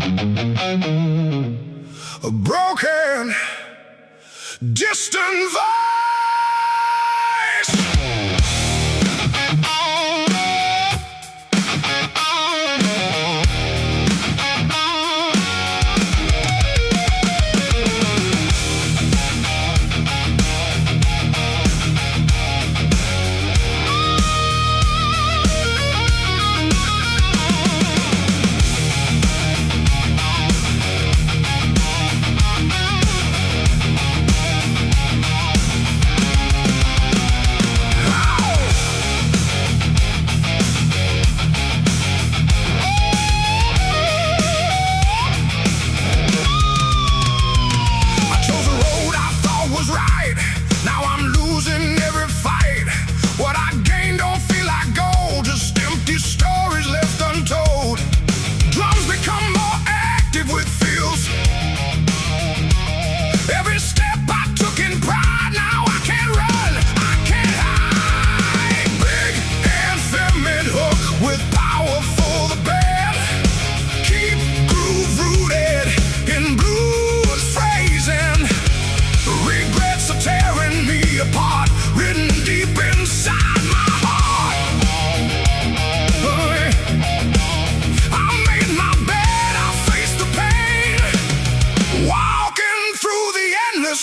A broken, distant voice.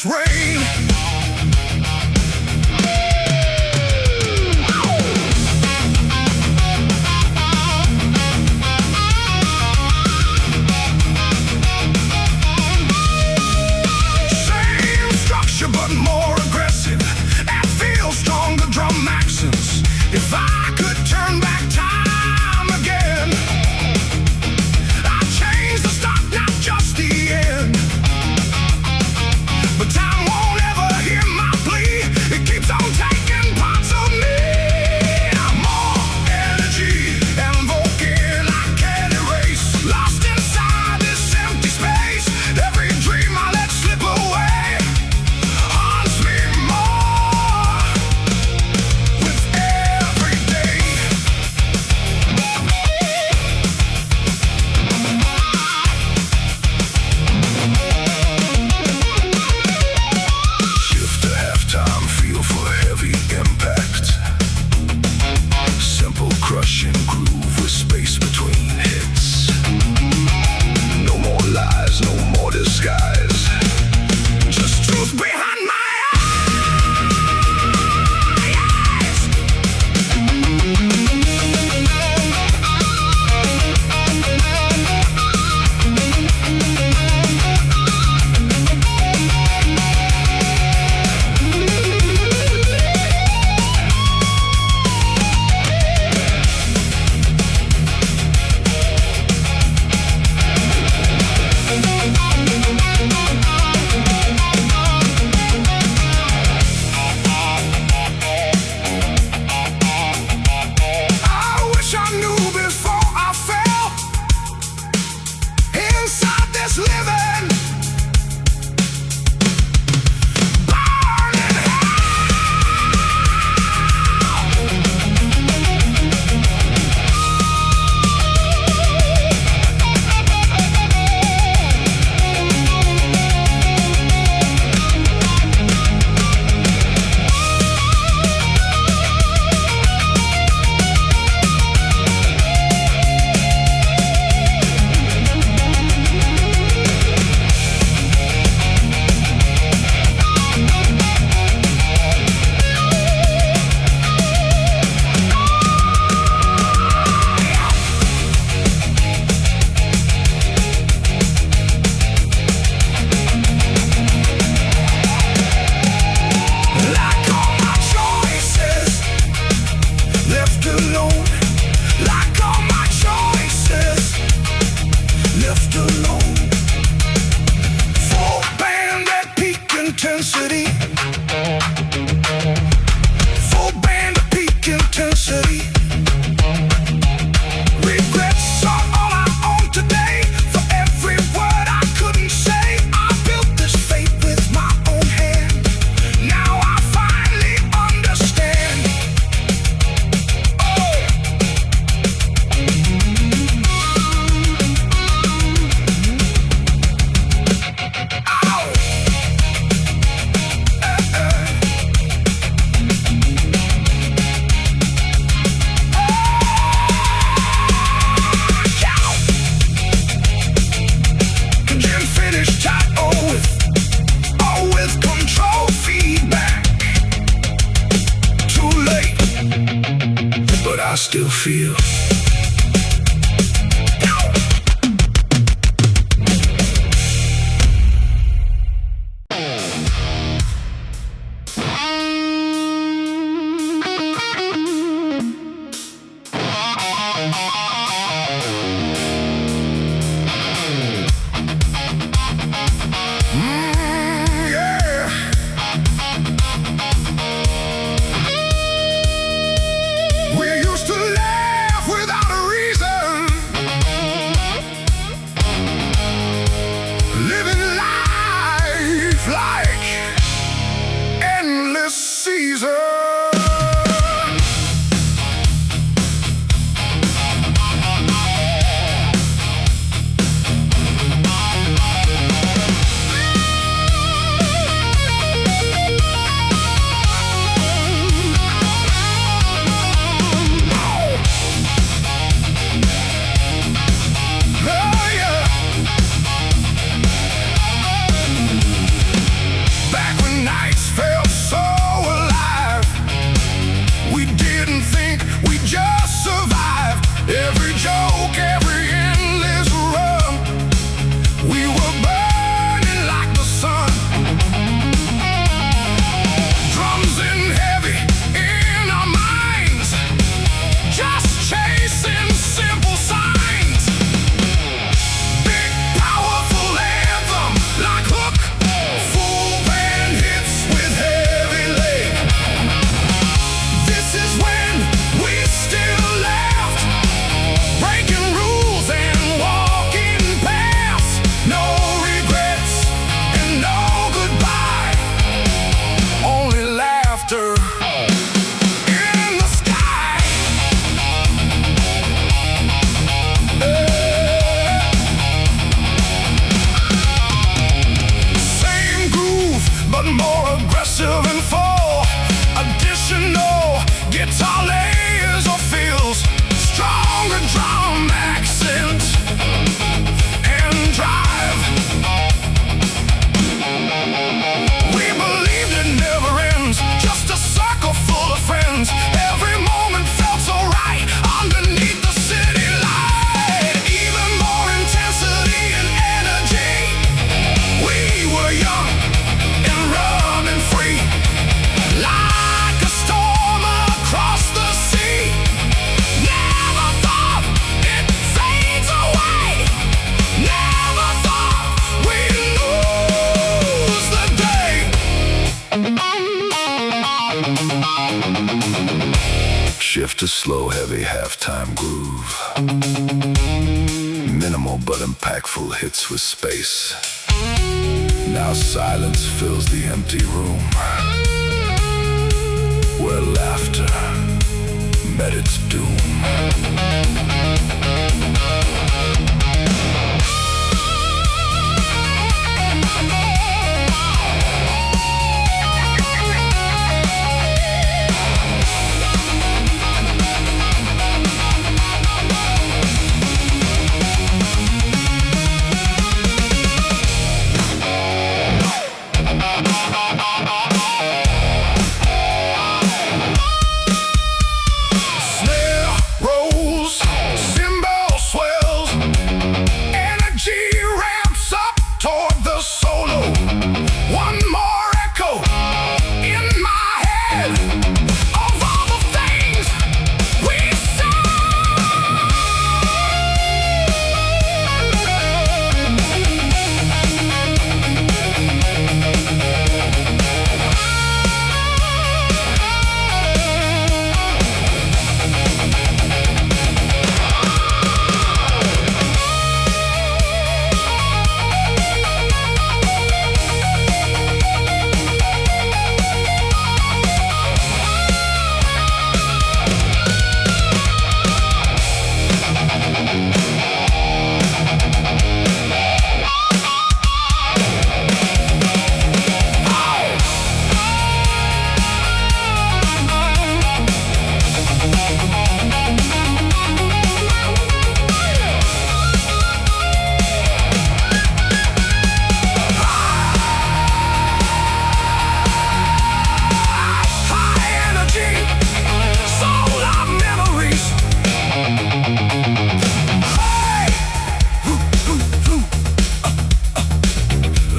Rain. Same structure but more aggressive. And feels stronger drum accents. If I could turn back time again, I'd change the start, not just the end. But time won't still feel. Shift to slow, heavy halftime groove. Minimal but impactful hits with space. Now silence fills the empty room, where laughter met its doom. Snare rolls, cymbal swell.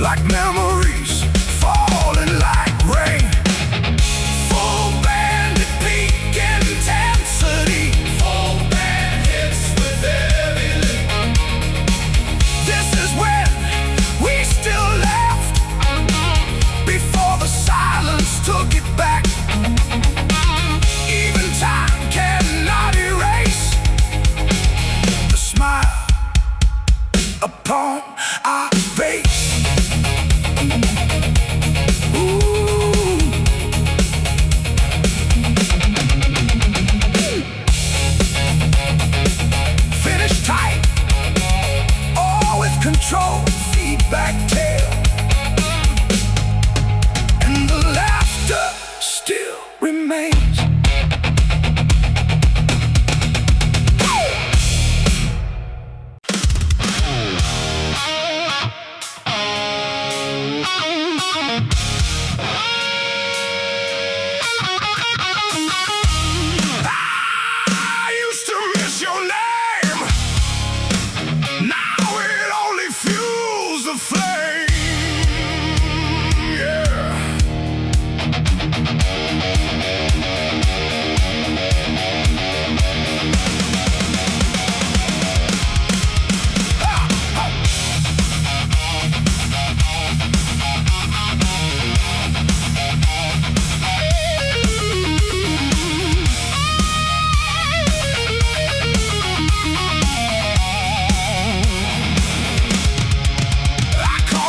like memories falling like rain. Full band at peak intensity. Full band hits with heavy lift. This is when we still left, before the silence took it back. Even time cannot erase the smile upon our face. Ooh. Finish tight, all with control, feedback tail, and the laughter still remains.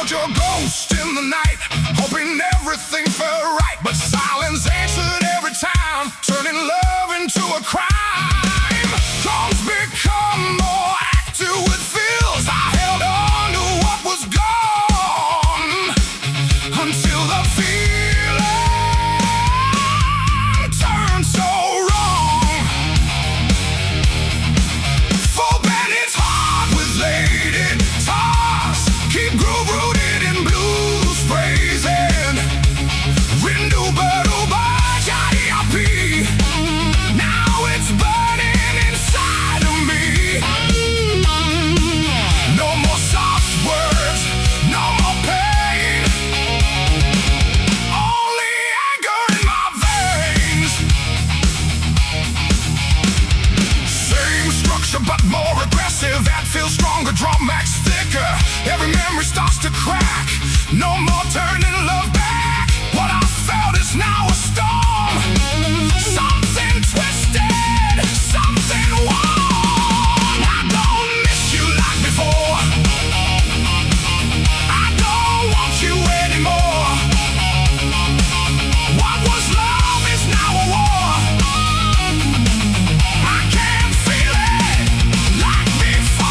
Your ghost in the night, hoping everything felt right, but silence answered every time, turning love into a crime. Songs become more active with feels. I held on to what was gone until the feeling turned so wrong. Full band hits hard with lady guitars, keep groove rooted. But more aggressive, that feels stronger, drum max thicker. Every memory starts to crack. No more turning love back. What I felt is now a storm. Something twisted, something warm. I don't miss you like before. I don't want you anymore. What was love is now a war. I can't feel it like before.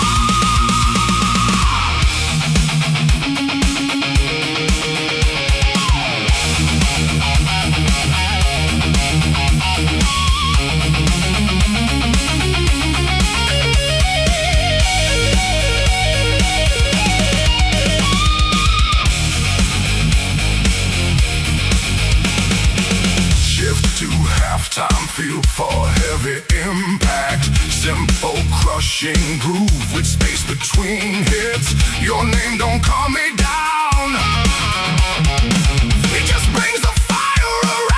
Shift to halftime, feel for heavy impact. Simple crushing groove with space between hits. Your name don't calm me down. It just brings the fire around.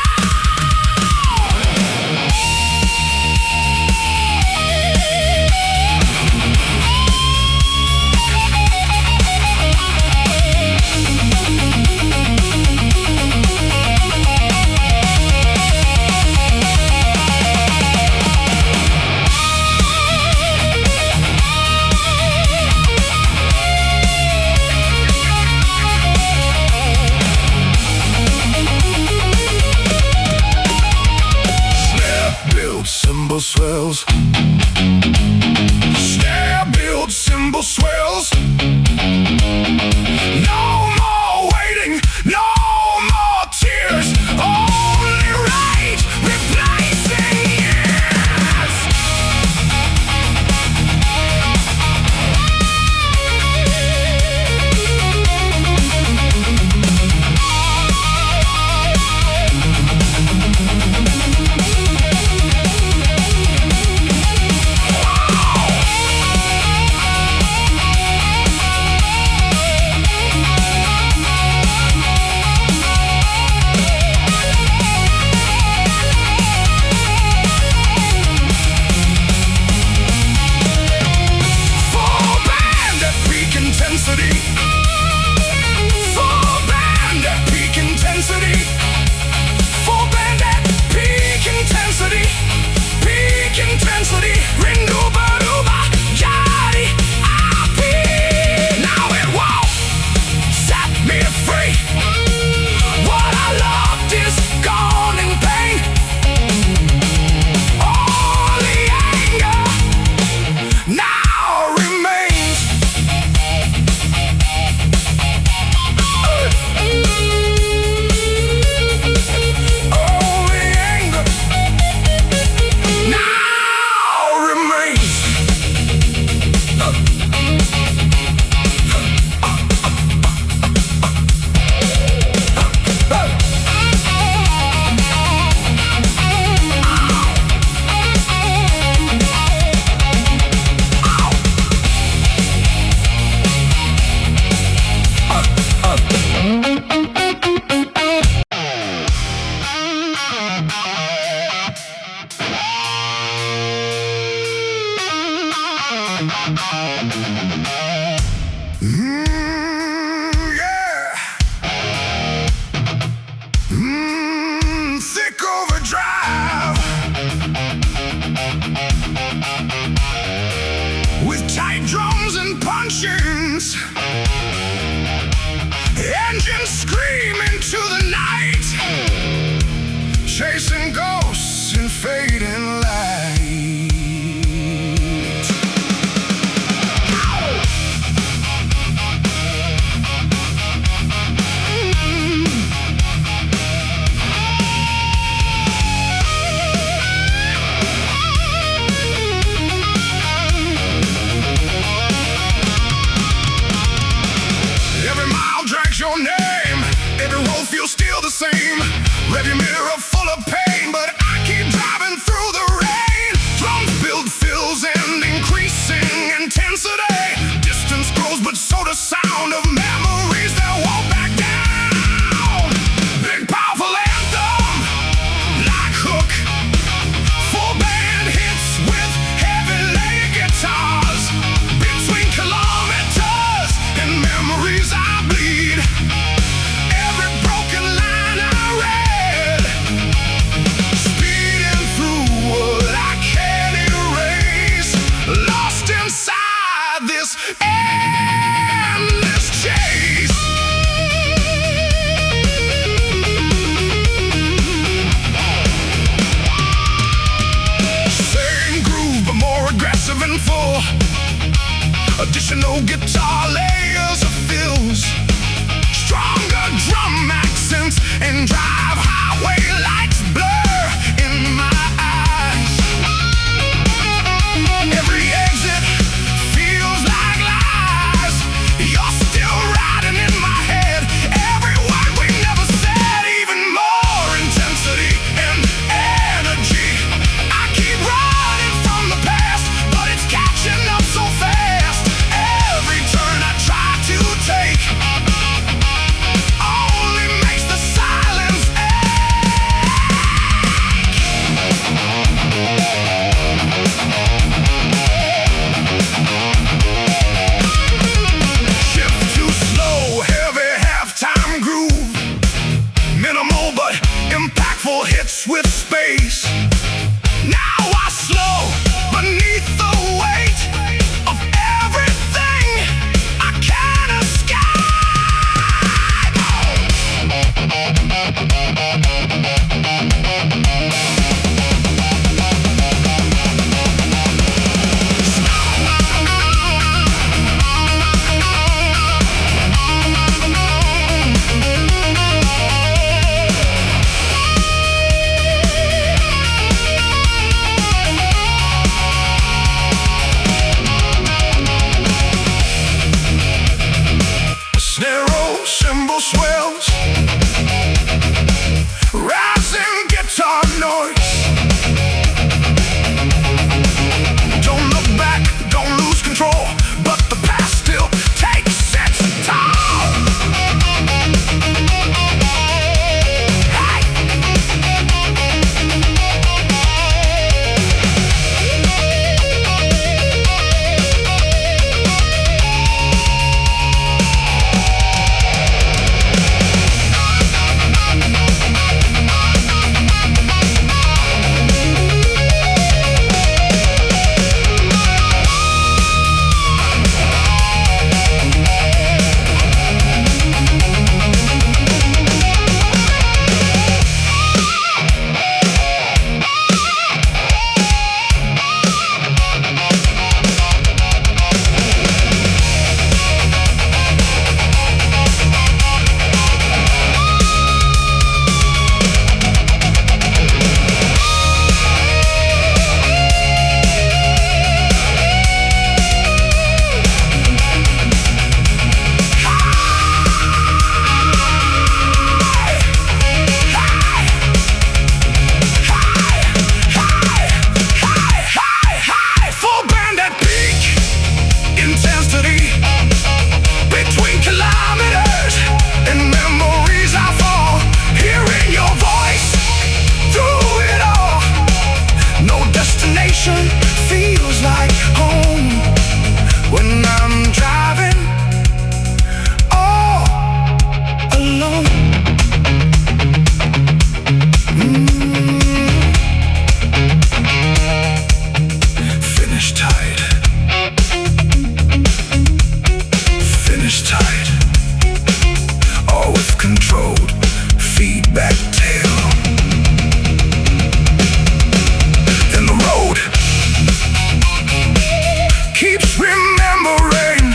Every mile drags your name. Every road feels still the same. Rearview mirror full of pain, but I keep driving through the rain. Drums build fills and increasing intensity. Distance grows, but so does sound of memories that won't back down. Big powerful anthem, like hook. Full band hits with heavy layered guitars. Between kilometers and memories I bleed. Every broken line I read, speeding through what I can't erase. Lost inside this endless chase. Same groove, but more aggressive and full. Additional guitar layers of fills. Stronger drum accents and drive highway lights blur in my eyes. Every exit feels like lies. You're still riding in my head. Every word we never said, even more intensity and energy. I keep running from the past, but it's catching up so fast. Every turn I try to take only makes the silence shift too slow, heavy halftime groove. Minimal but impactful hits with space. Now I slow beneath the weight of everything I can't escape. Snare roll, cymbal swells, rising guitar noise. Don't look back, don't lose control, but the past still takes its toll. Hey! Full band at peak intensity. Between kilometers and memories I fall. Hearing your voice through it all. No destination feels like home when I'm driving all alone. Finish tight. Finish tight. All with controlled feedback tail. Then the road keeps remembering.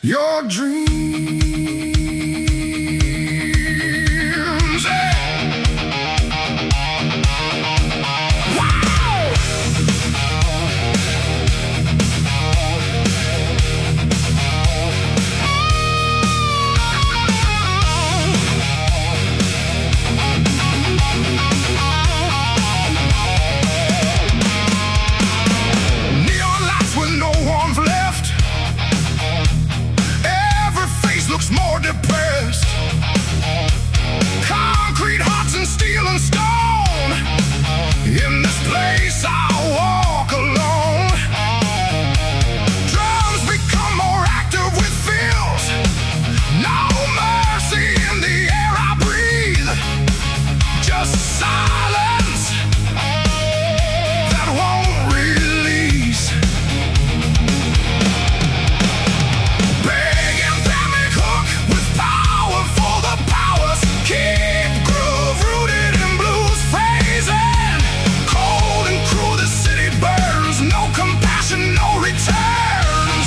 your dreams. Wow! Neon lights with no warmth left. Every face looks more depressed. Concrete hearts and steel and stone. In this place I walk alone. Drums become more active with feels. No mercy in the air I breathe. Just silence that won't release. Big anthemic hook with power for the powers. Keep groove rooted in blues phrasing. Cold and cruel the city burns. No compassion, no returns.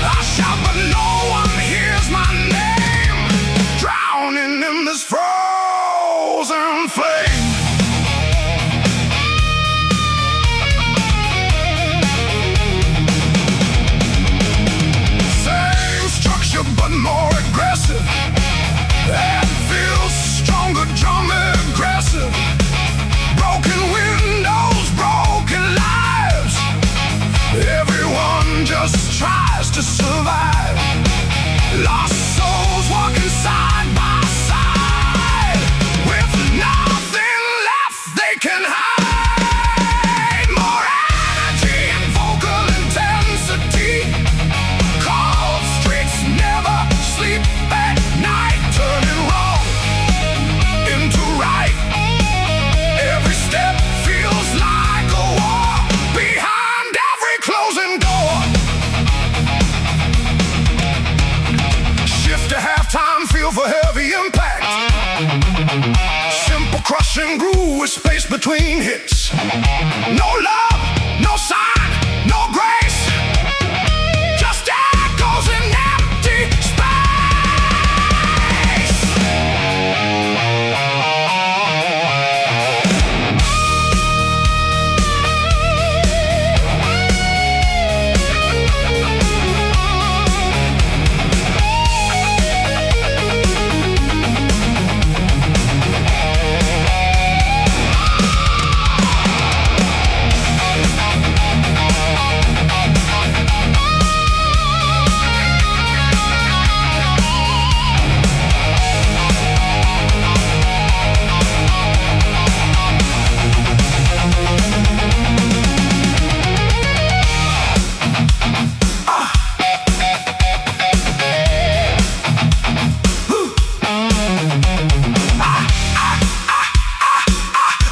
I shout but no one hears my name. Drowning in this frozen flame. Same structure but more aggressive. That feels stronger, drum aggressive. Broken windows, broken lives. Everyone just tries to survive. Lost souls walking side by side. With nothing left they can hide. More energy and vocal intensity. Cold streets never sleep at night. Turning wrong into right. Every step feels like a war. Behind every closing door. Shift to halftime, feel for heavy impact. Simple crushing groove with space between hits. No love, no sign, no grace. Just echoes in empty space.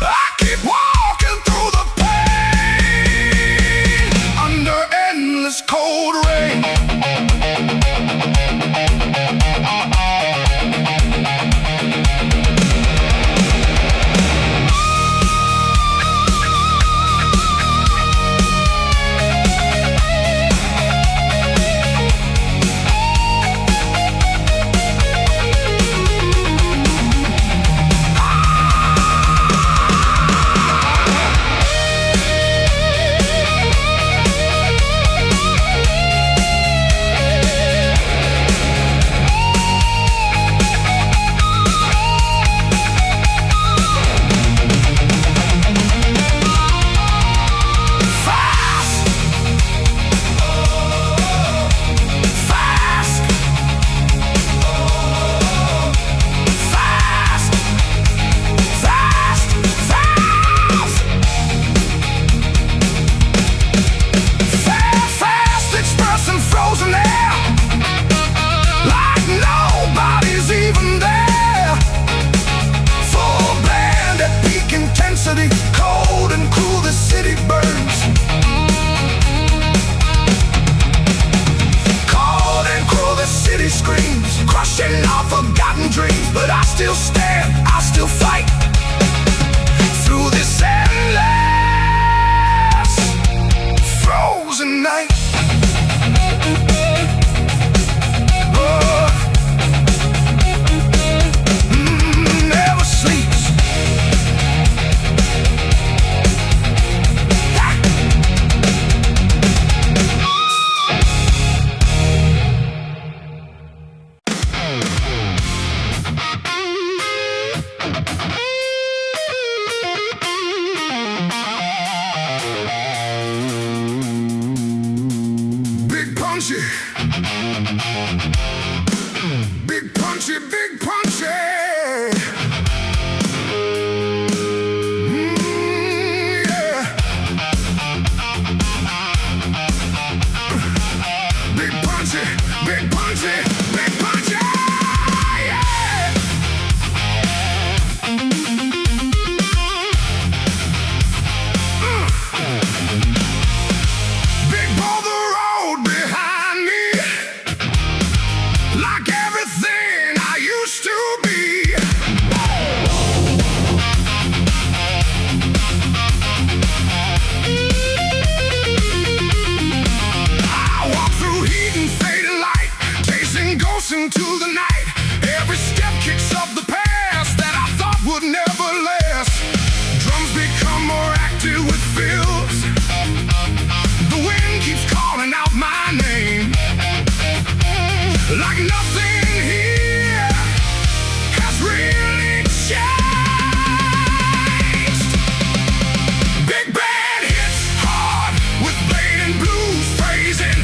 I keep walking through the pain under endless cold rain. still stand, I still fight through this endless frozen night. big punchy. Yeah. Big punchy, big punchy, big punchy. Yeah. Big brother road behind me, like everything I used to be. I walk through heat and faded light, chasing ghosts into the night. Every step kicks up the past that I thought would never last. Drums become more active with fills. The wind keeps calling out my name, like nothing here has really changed. Big band hits hard with blade and blues phrasing.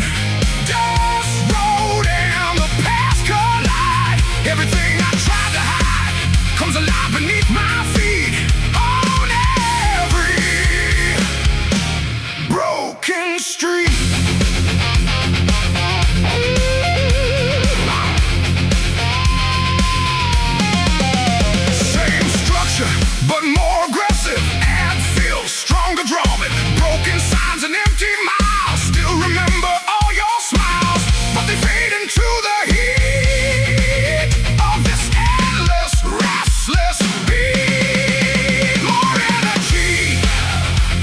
Dust road and the past collide. Everything I tried to hide comes alive beneath my feet. On every broken street. Same structure, but more aggressive. Add feel, stronger drawing. Broken signs and empty miles. Still remember all your smiles, but they fade into the heat of this endless, restless beat. More energy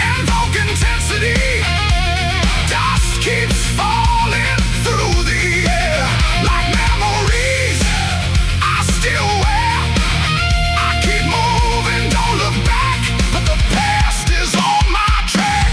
and vogue intensity. Dust keeps falling through the air like memories I still wear. I keep moving, don't look back, but the past is on my track.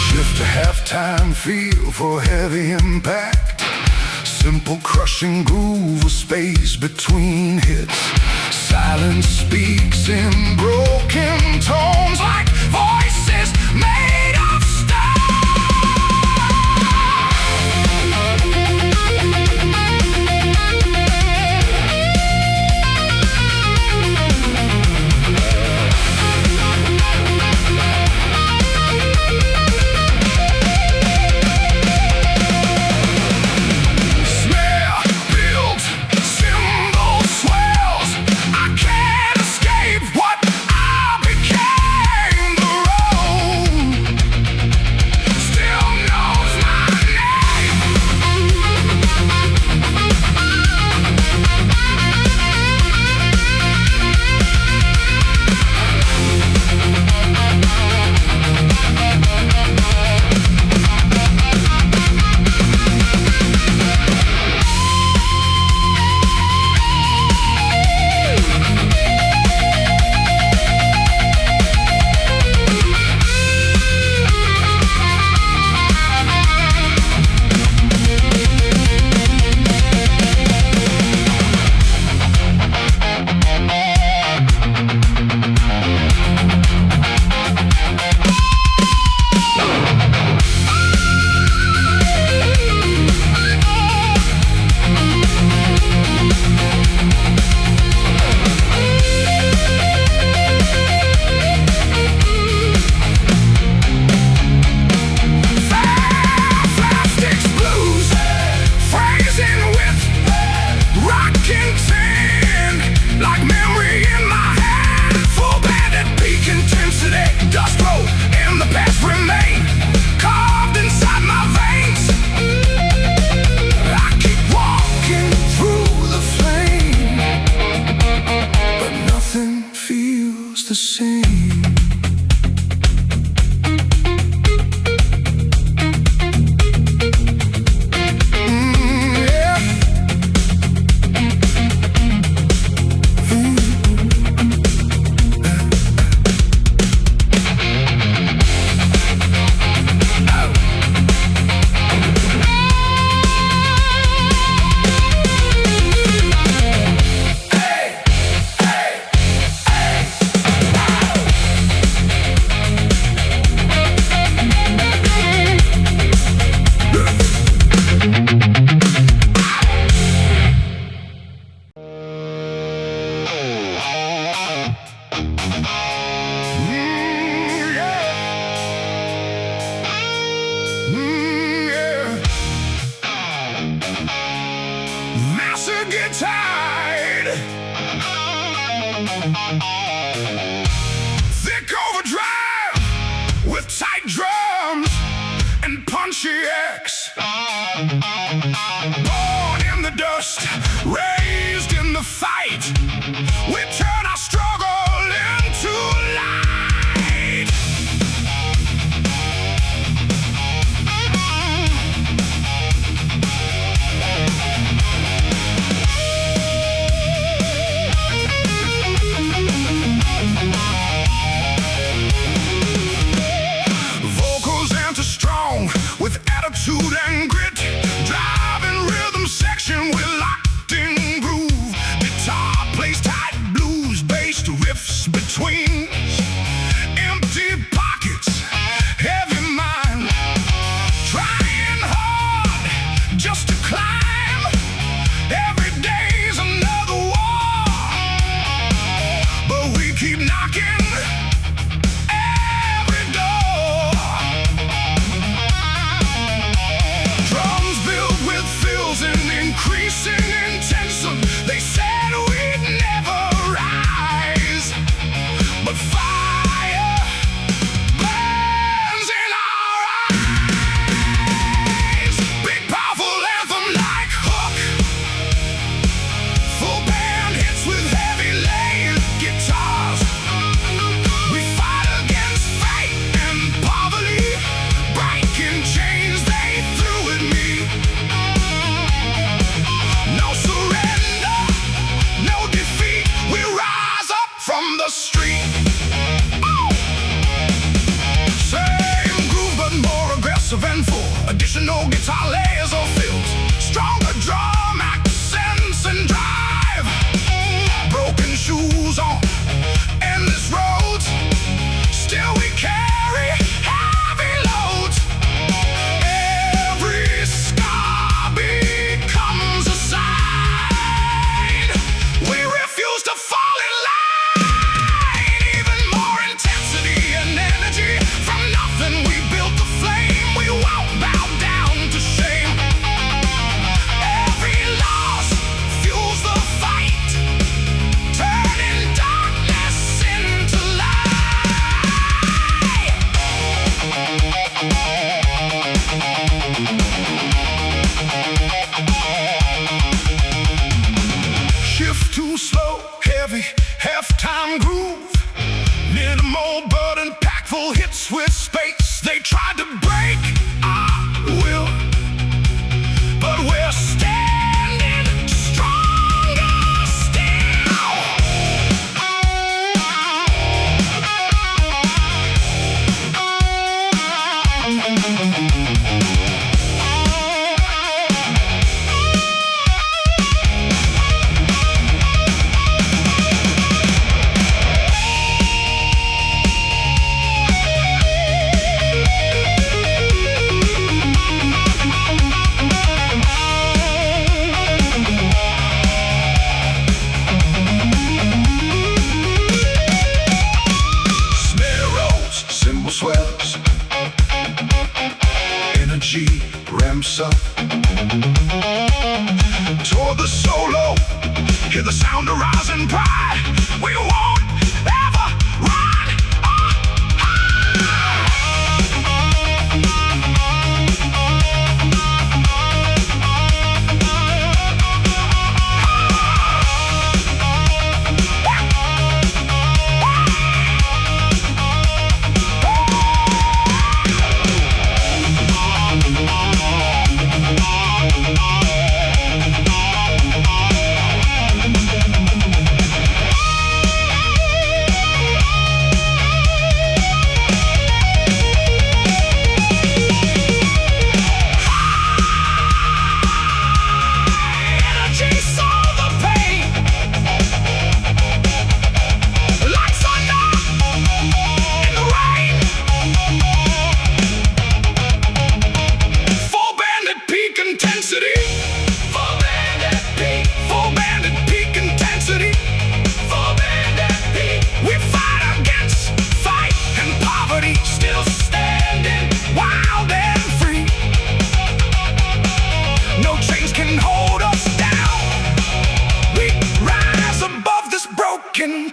Shift to halftime feel for heavy impact. Simple crushing groove of space between hits. Silence speaks in broken tones like voices made of snare builds, cymbal swells. I can't escape what I became. The road still knows my name. Plastics blues, phrasing with rocking tin, like memory in my hand. Full band at peak intensity. Dust road and the past remain carved inside my veins. I keep walking through the flame, but nothing feels the same. Yeah. master guitar, thick overdrive with tight drums and punchy X. Born in the dust, raised in the fight, we turn our struggle into light. With attitude and grit, driving rhythm section with locked in groove. Guitar plays tight, blues based riffs between empty pockets, heavy mind, trying hard just to climb. Every day's another war, but we keep knocking. Increasing intention, they said we'd never rise, but fire burns in our eyes. Big powerful anthem like Hook, full band hits with heavy layered guitars. We fight against fate and poverty, breaking chains they threw at me. No surrender, no defeat, we rise up from the street. Oh! Same groove but more aggressive and full. Additional guitar layers or fills, stronger drum accents and drive. Broken shoes on endless roads, still we carry heavy loads. Every scar becomes a sign. We refuse to fall in line. Even more intensity and energy. From nothing we built the flame. We won't bow down to shame. Every loss fuels the fight, turning darkness into light. Shift too slow, heavy, halftime groove. Minimal but impactful hits with space. They tried to break our will, but we're standing stronger still. Snare rolls, cymbal swells, energy ramps up. Toward the solo, hear the sound of rising pride. We won't ever run or hide.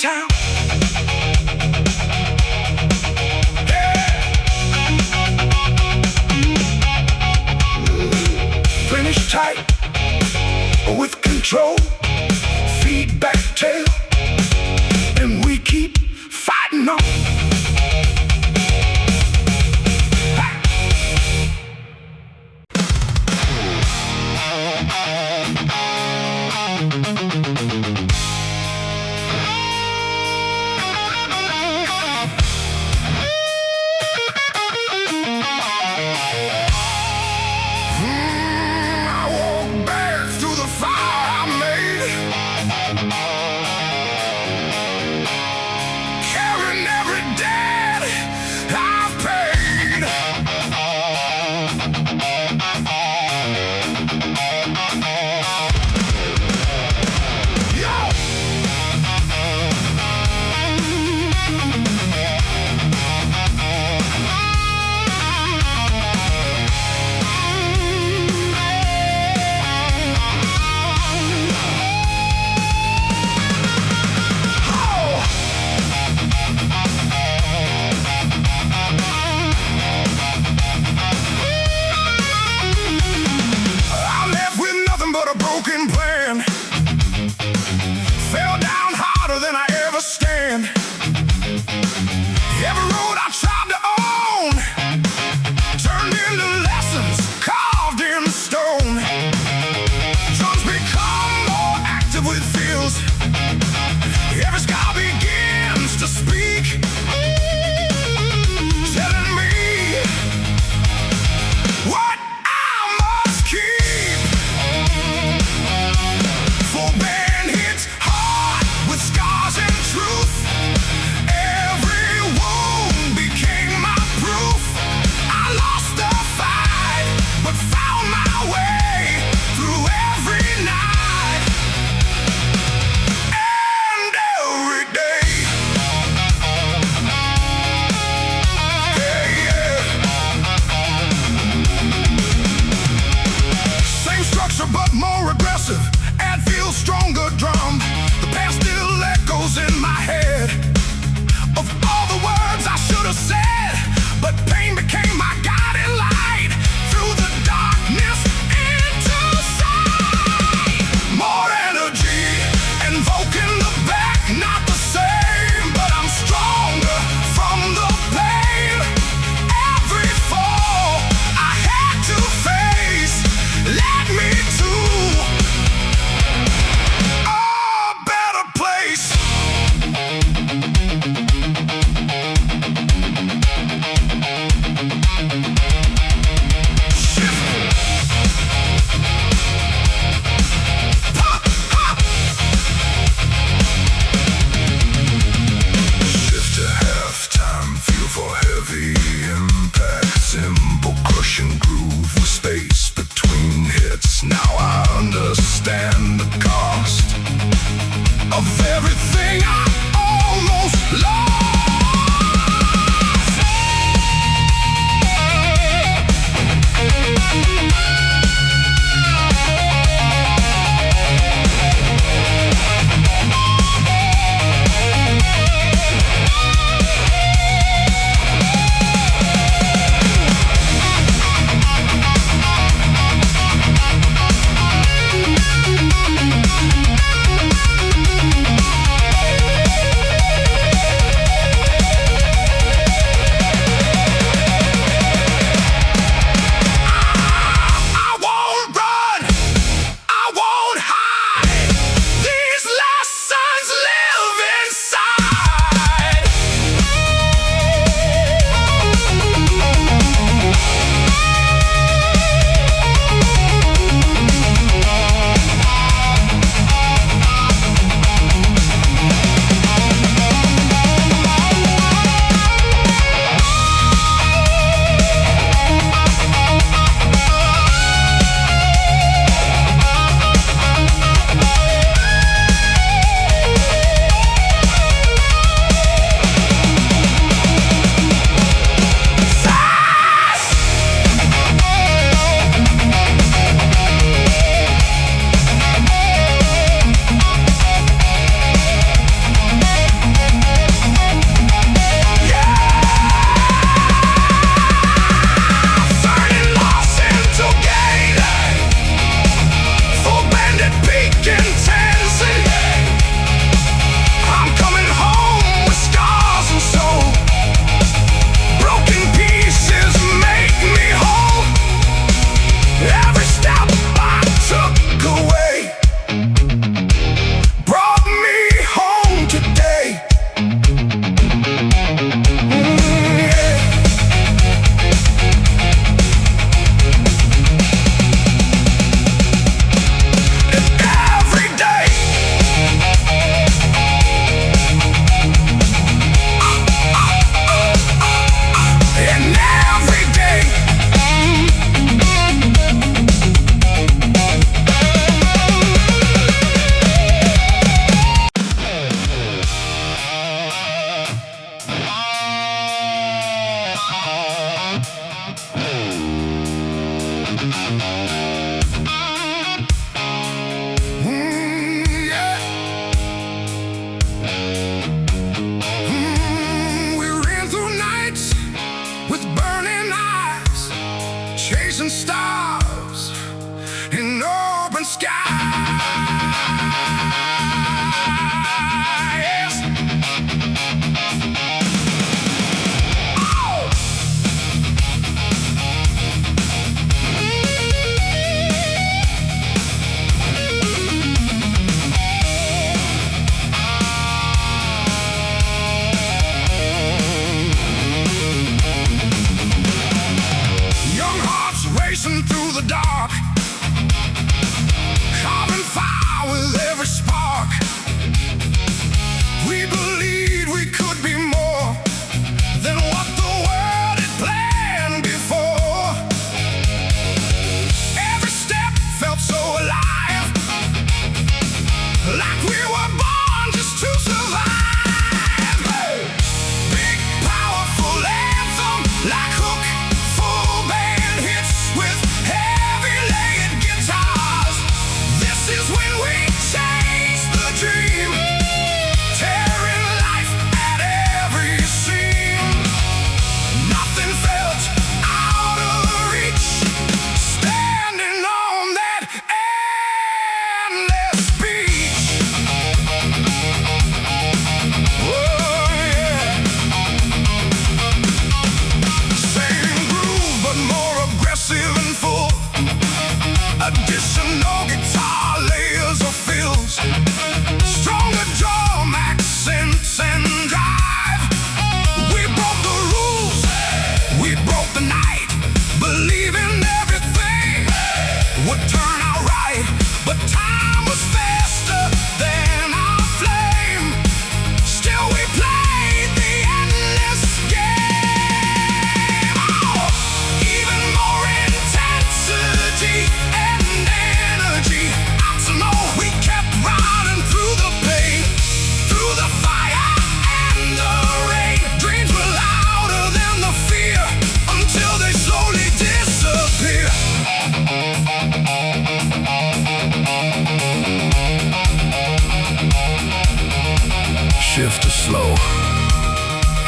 town. Yeah. Finish tight with control, feedback tail, and we keep fighting on. Yo!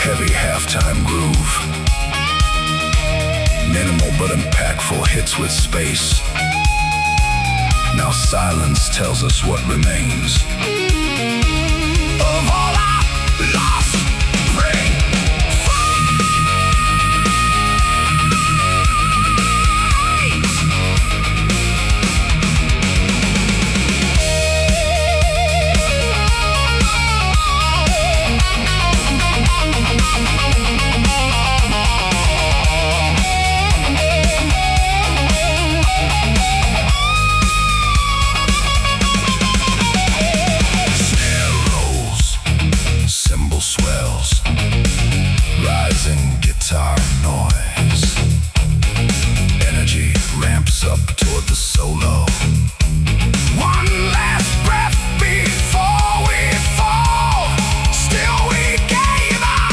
heavy halftime groove. Minimal but impactful hits with space. Now silence tells us what remains of all our lost brain. Guitar noise. Energy ramps up toward the solo. One last breath before we fall. Still we gave up.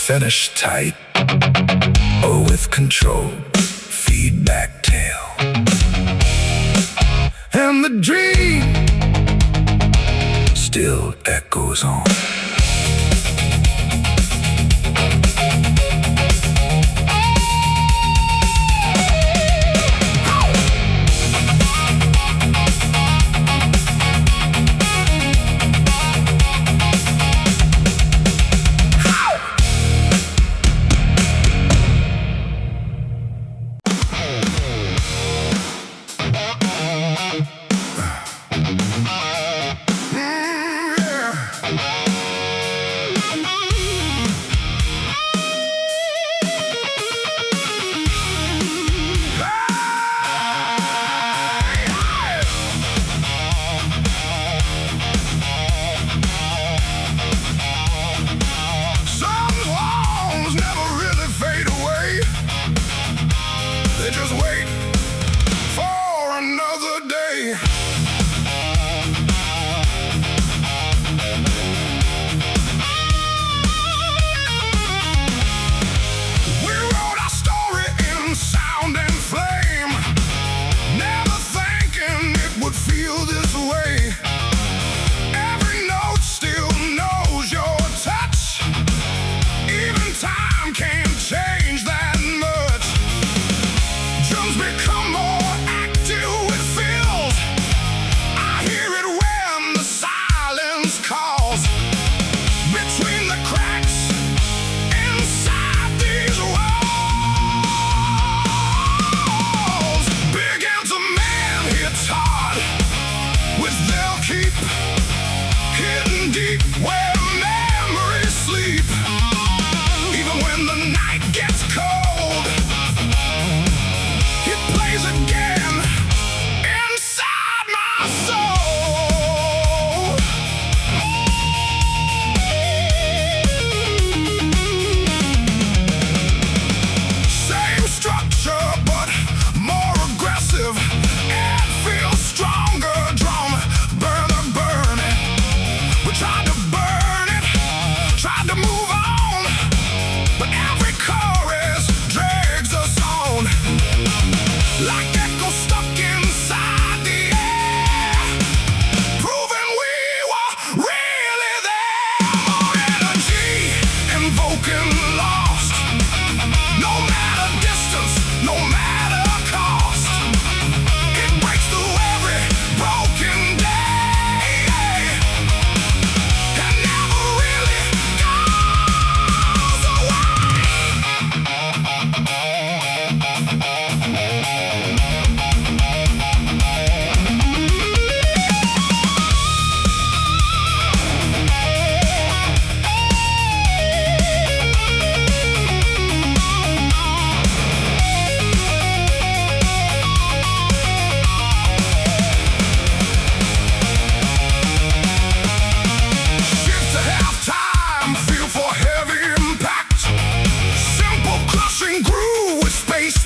Finish tight or with control, feedback tail. And the dream still echoes on. Plays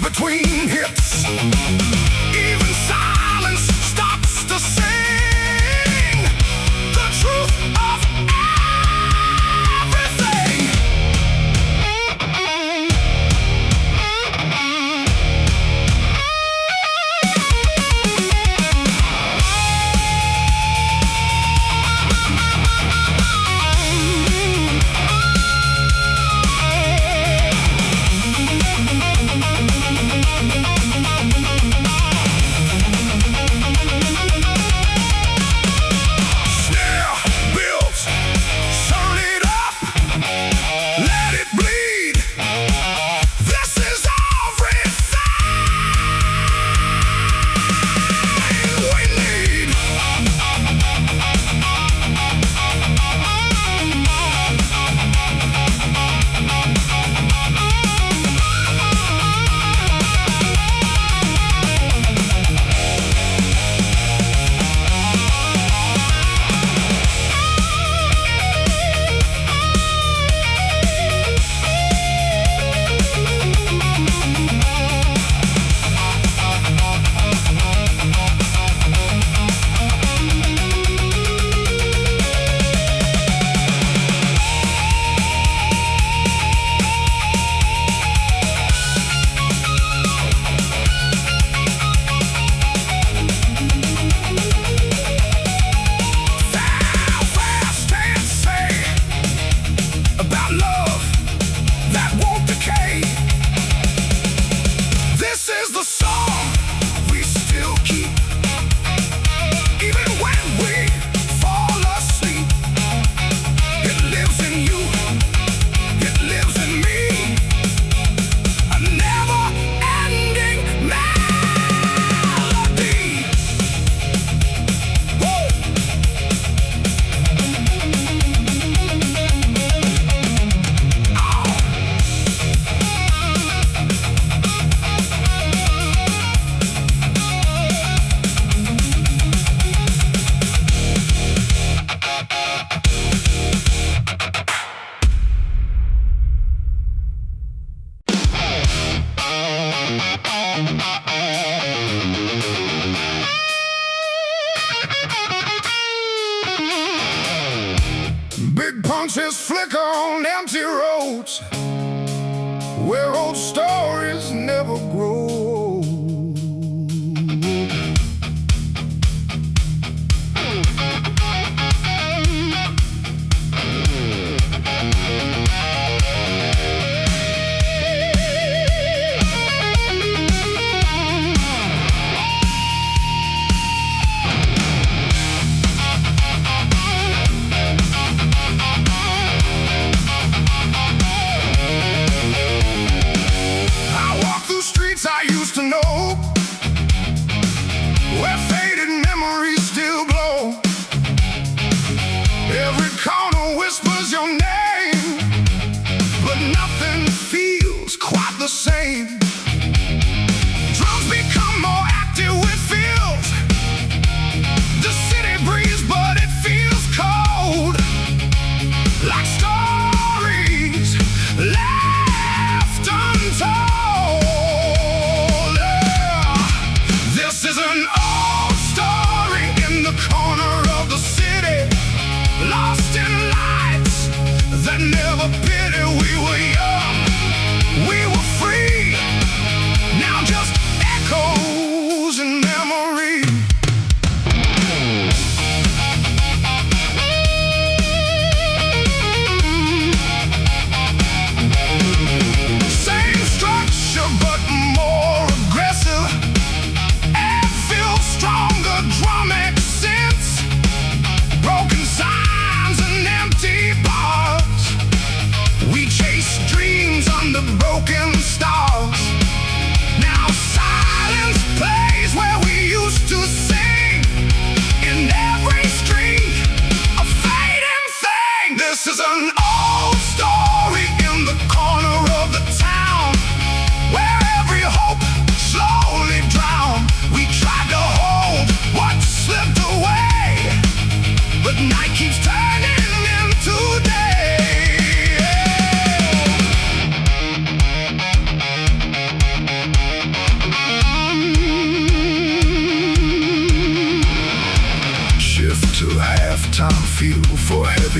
Between hits, even silence starts to sing the truth of everything. Big punches flicker on empty roads where old stories never grow. I used to know, where faded memories still glow. Every corner whispers your name, but nothing feels quite the same. Drums become more active with feels. The city breeze, but it feels cold, like stories left untold. This is an old story in the corner of the city, lost in lights that never pity. We were young, we were free.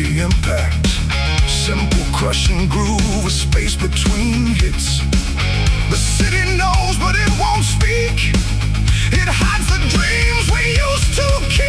the impact. Simple crushing groove, a space between hits. The city knows, but it won't speak. It hides the dreams we used to keep.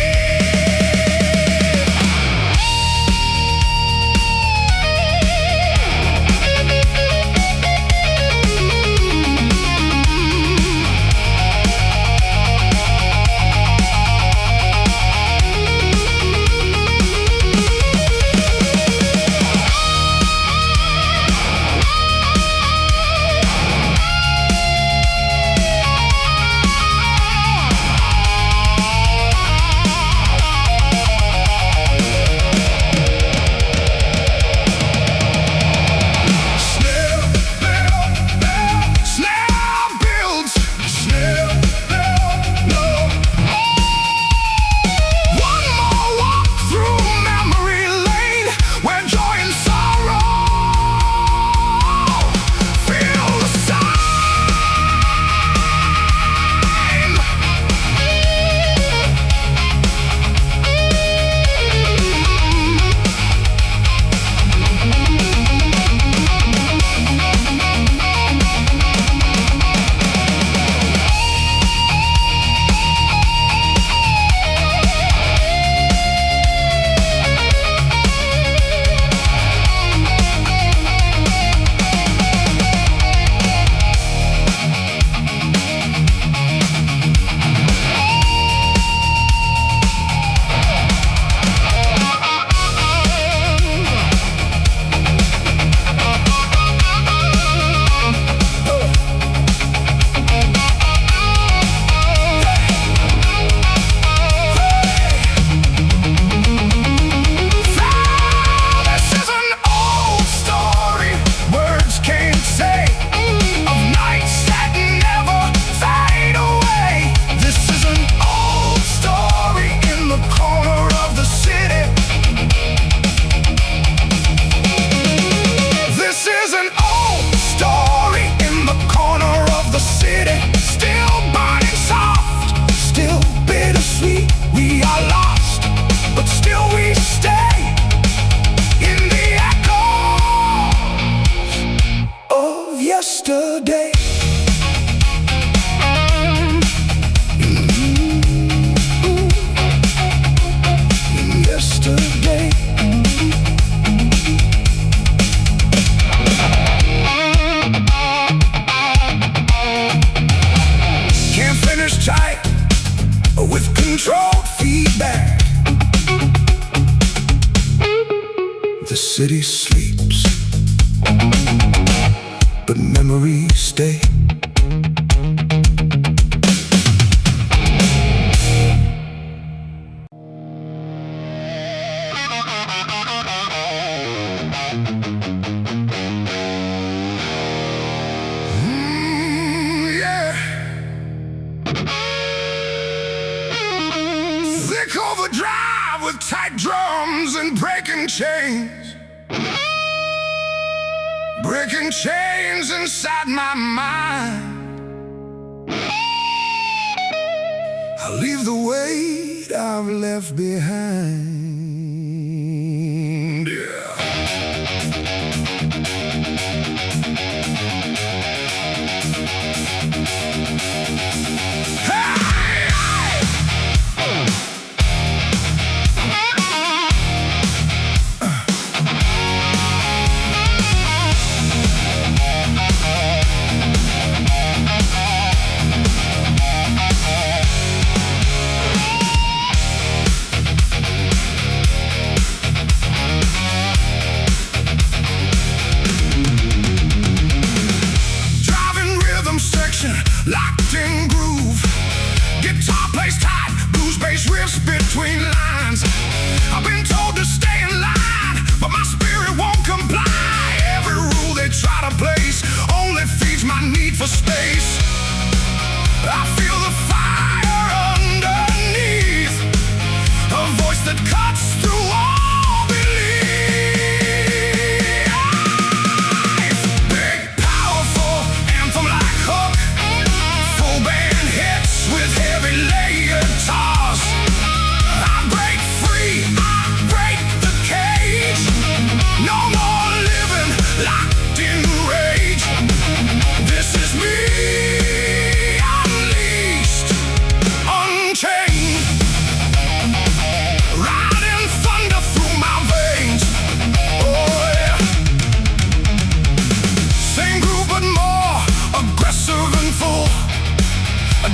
Yesterday. Yesterday. Can't finish tight with controlled feedback. The city sleeps, but memories stay. Yeah. Thick overdrive with tight drums and breaking chains. Breaking chains inside my mind. I'll leave the weight I've left behind. Yeah.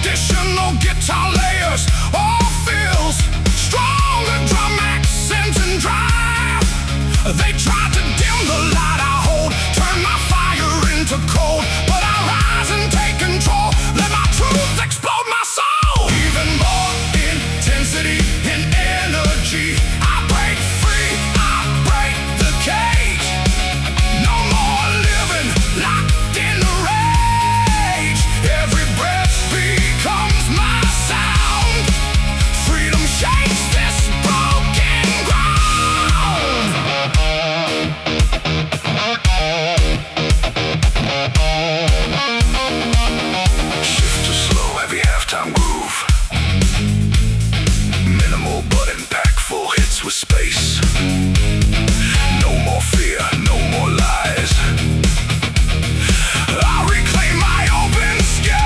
additional guitar layers, all fills, stronger drum accents and drive. They tried to dim the light I hold, turn my fire into cold, but I rise and take control, let my truth explode my soul. Even more intensity and energy, I break free, I break the cage. No more living locked in the rage. Every breath becomes my sound. Freedom shakes this broken ground. Shift to slow, heavy halftime groove. Minimal but impactful hits with space. No more fear, no more lies. I reclaim my open skies.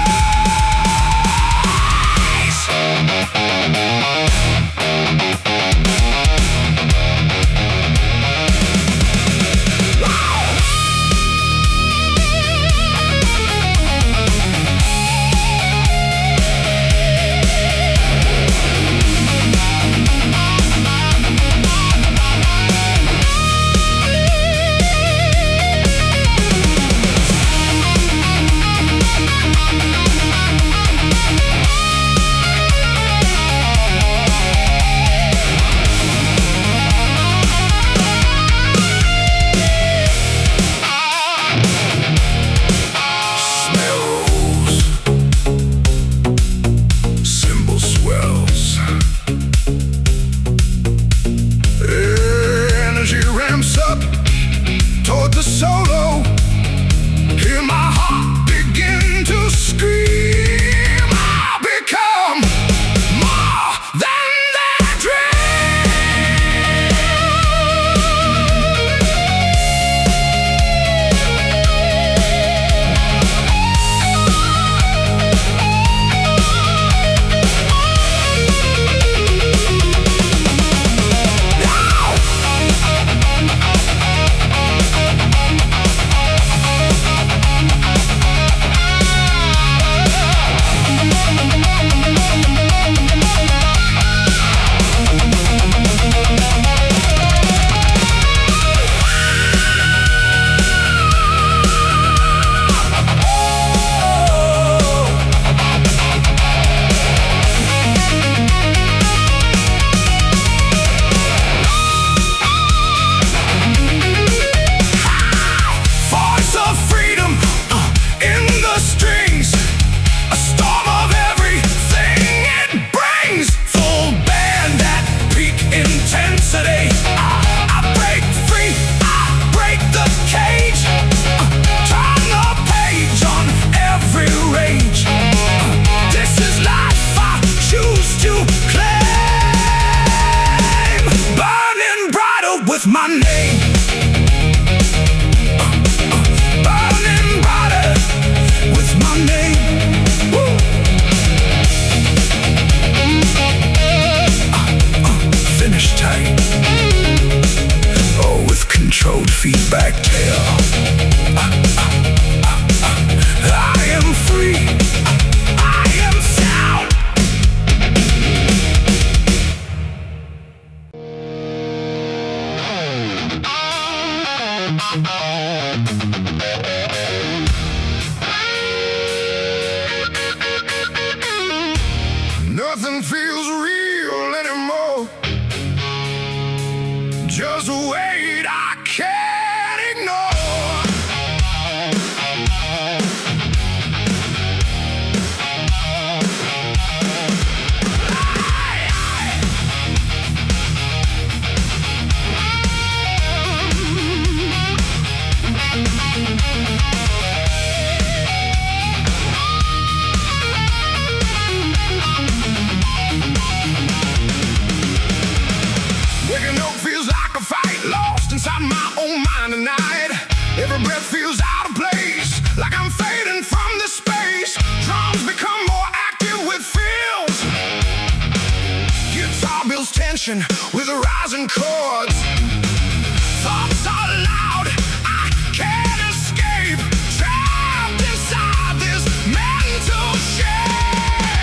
Toward the solo, hear my heart begin to scream. I'll become more than that with my name. Burning brighter with my name. Woo. Finish tight. Oh, with controlled feedback tail. I am free. I am sound. Nothing feels real anymore. Just wait, I can't ignore. Waking up feels like a fight, lost inside my own mind tonight. Every breath feels out of place, like I'm fading from this space. Drums become more active with fills. Guitar builds tension with rising chords. Thoughts are loud, I can't escape. Trapped inside this mental shell.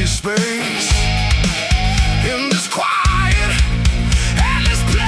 empty space in this quiet, endless place.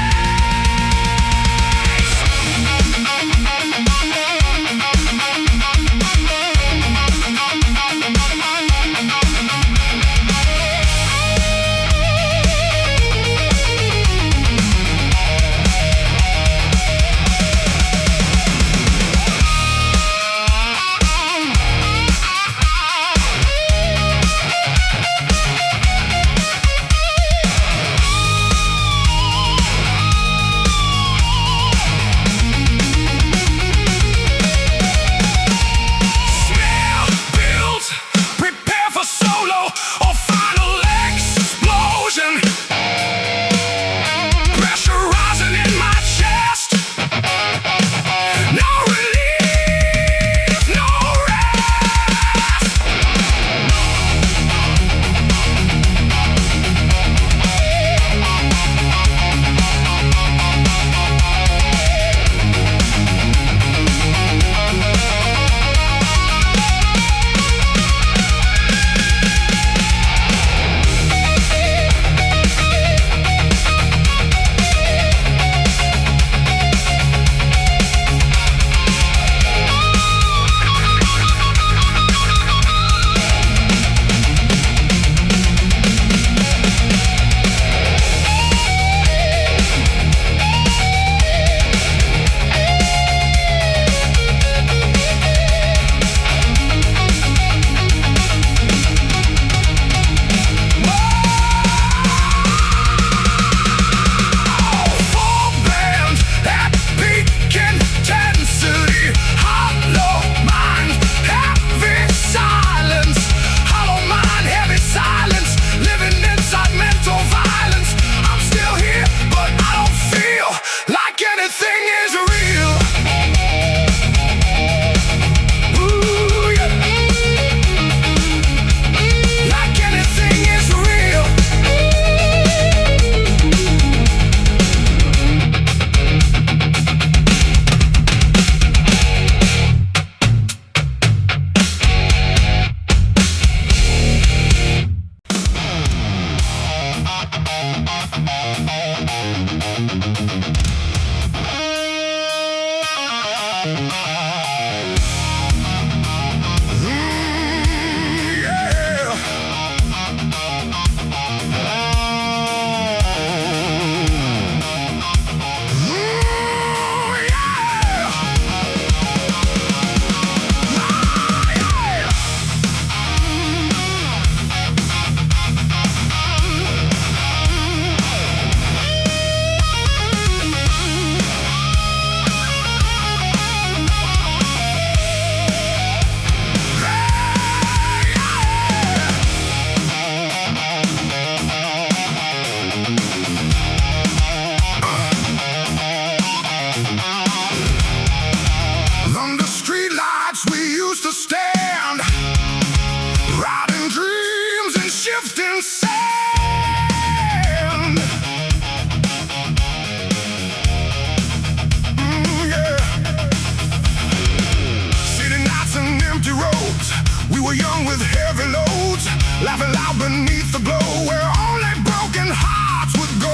Laughing loud beneath the glow where only broken hearts would go.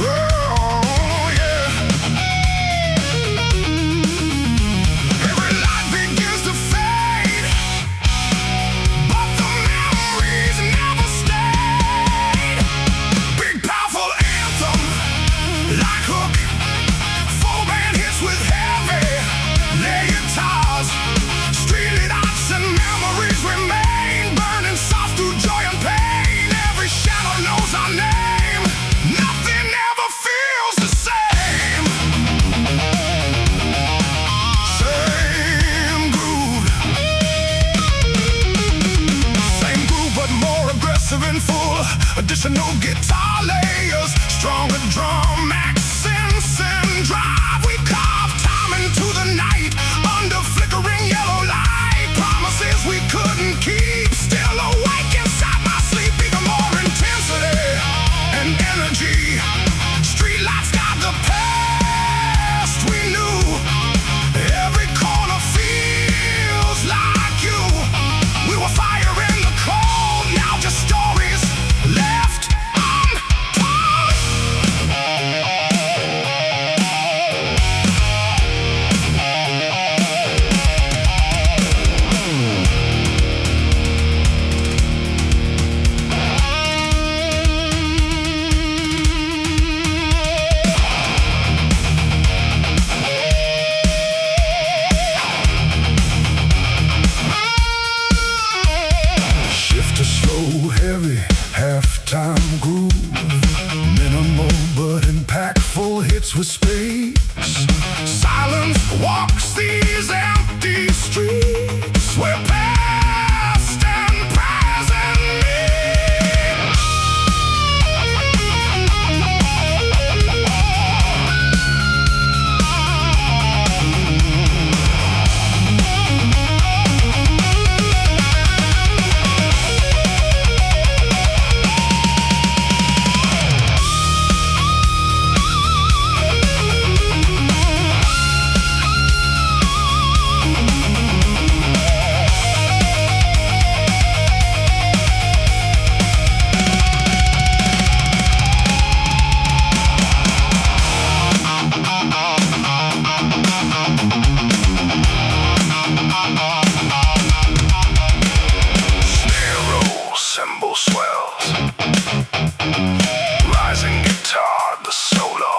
Oh, yeah. Every light begins to fade, but the memories never stayed. Big powerful anthem, like hook, full band hits with heavy lead guitars. Streetlit arts and memories remain, burning soft through joy and pain. Every shadow knows our name. Nothing ever feels the same. Same groove, but more aggressive and full. Additional guitar layers, stronger drum accents and drive. We carve time into the night under flickering yellow light. Promises we couldn't keep, still awake inside my sleep. Even more intensity and energy. Streetlights guide the past we knew. Every corner feels like you. We slow, heavy, halftime groove. Minimal but impactful hits with space. Silence walks these empty streets where past and present meet. Cymbal swells, rising guitar, the solo.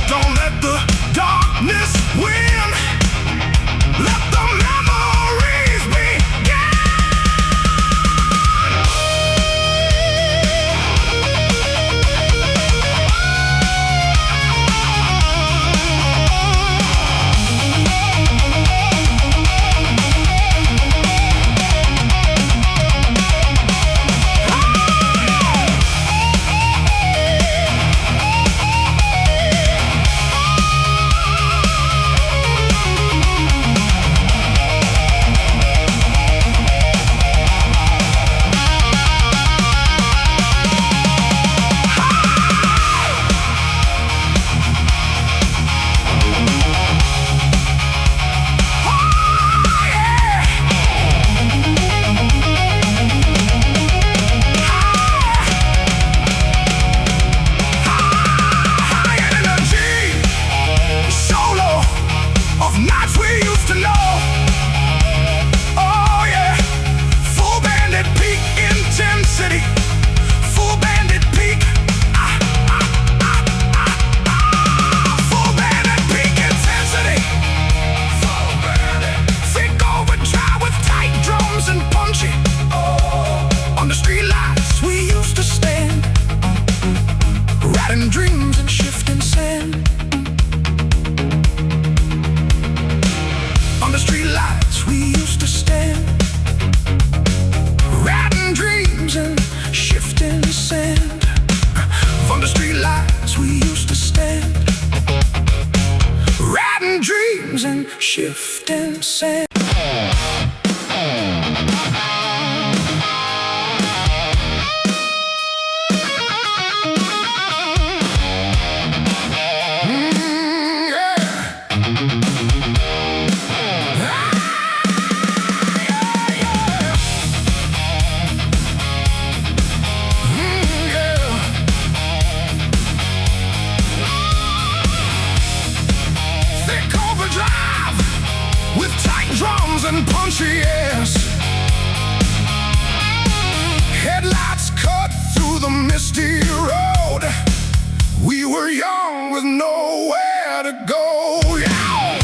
Don't let the darkness win. Let the memories begin. Dreams and shifting sand. On the street lights we used to stand, riding dreams and shifting sand. On the street lights we used to stand, riding dreams and shifting sand. Drums and punchy airs, headlights cut through the misty road. We were young with nowhere to go. Yeah.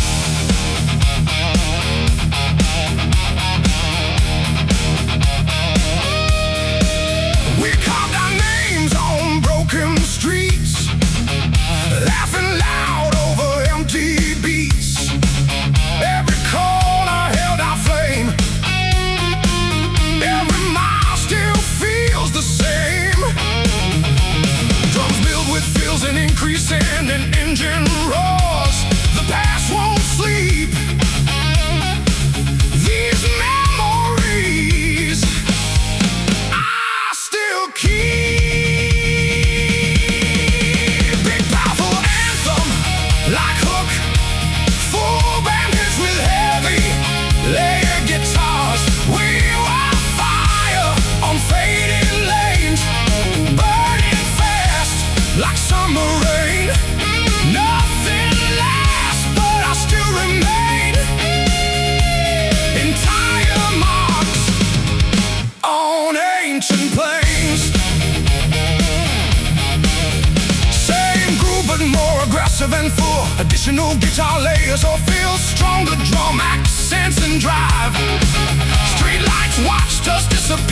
We carved our names on broken streets, laughing loud over empty beats. Every corner held our flame, every mile still feels the same. Drums build with fills and increase and an engine roars. The past won't sleep. These memories I still keep. Big powerful anthem like Hook, full bandits with heavy layered guitars. We were fire on fading lanes, burning fast like summer rain. Nothing lasts, but I still remain. Entire marks on ancient plains. Same groove but more aggressive and full. Additional guitar layers or feel stronger drum accents and drive. Street lights watched us disappear.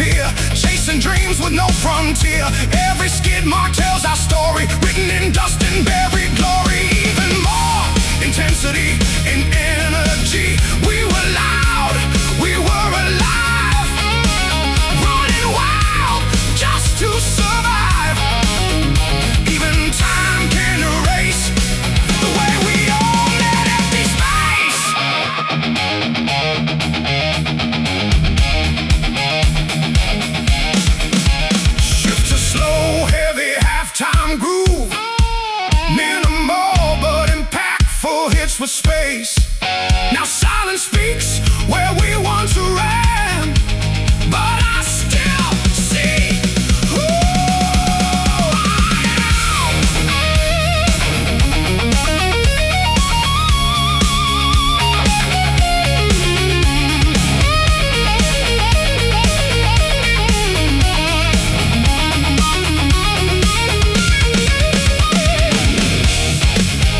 chasing dreams with no frontier. Every skid mark tells our story, written in dust and buried glory. Even more intensity and energy. We were loud, we were alive, running wild just to survive. Even time can erase the way we own that empty space. Shift to slow, heavy halftime groove. Minimal but impactful hits with space. Now silence speaks where we once ran, but I still see who I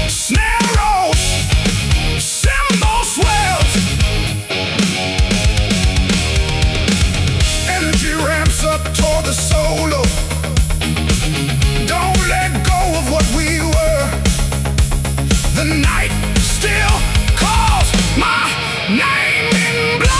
Snare rolls, cymbal swells, energy ramps up toward the solo. Don't let go of what we were. The night still calls my name in blood.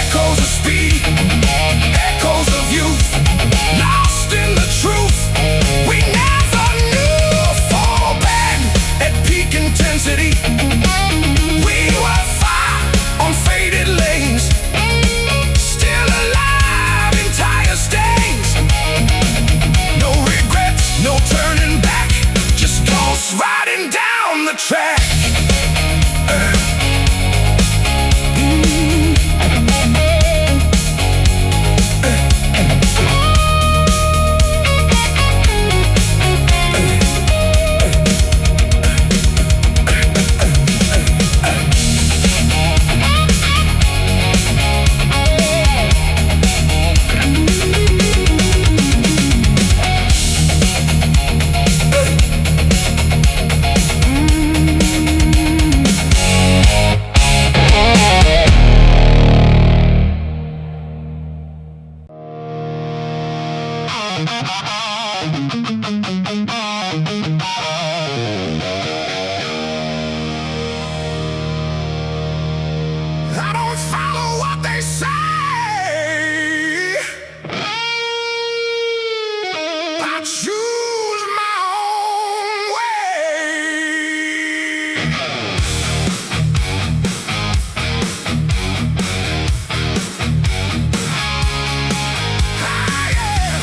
Echoes of speed, echoes of youth, lost in the truth. We never knew. Fall back at peak intensity. We were fire on faded lanes, still alive in tire stains. No regrets, no turning back, just ghosts riding down the track. I don't follow what they say. I choose my own way. Ah, yeah.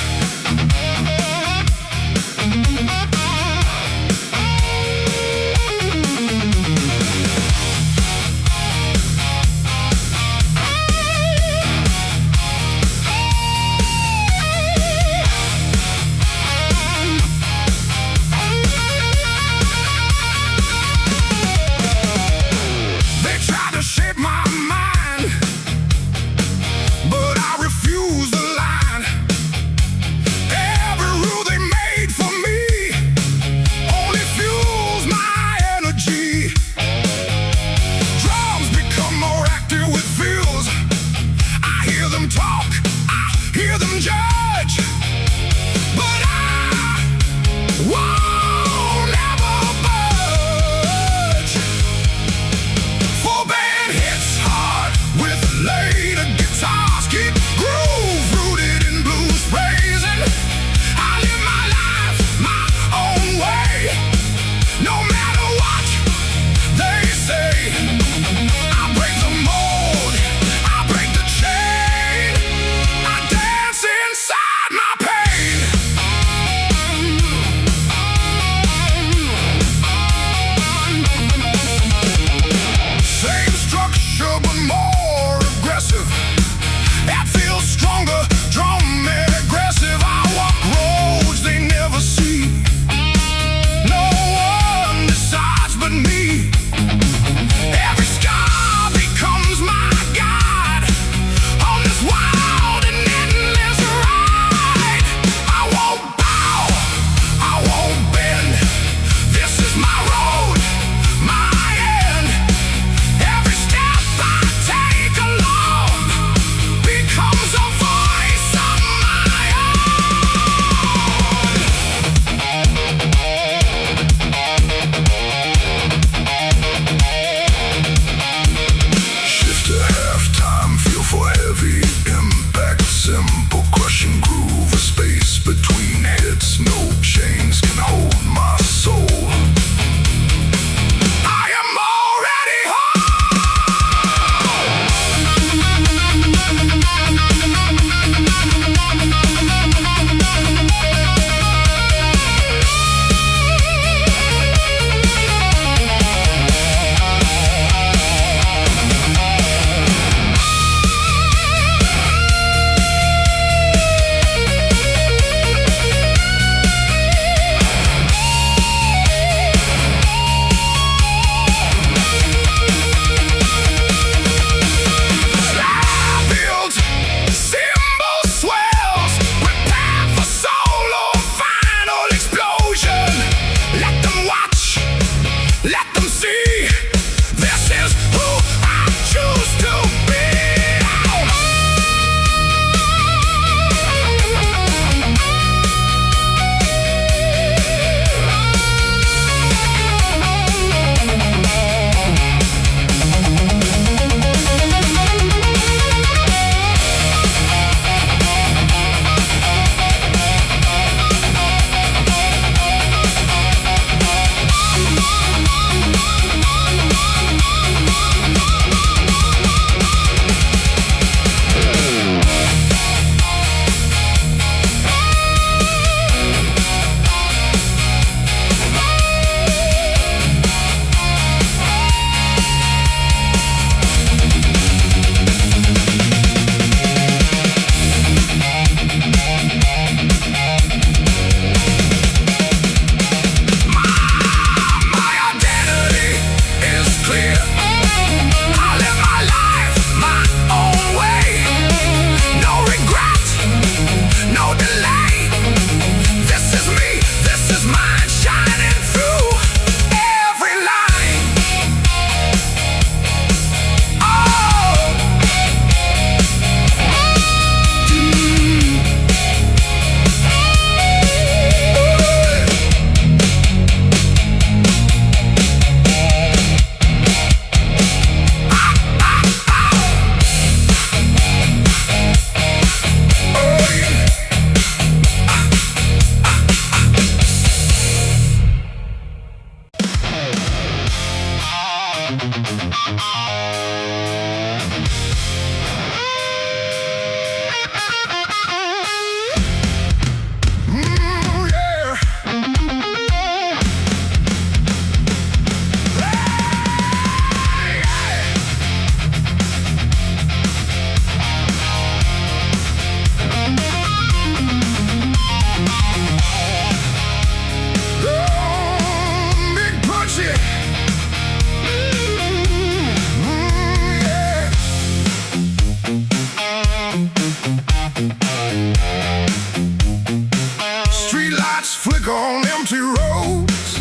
Streetlights flicker on empty roads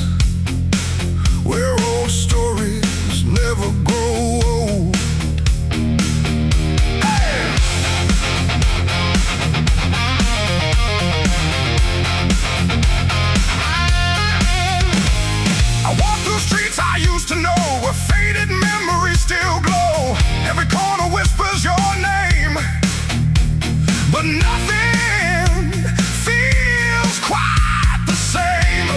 where old stories never grow old. Hey! I walk through streets I used to know where faded memories still glow. Every corner whispers your name, but nothing feels quite the same.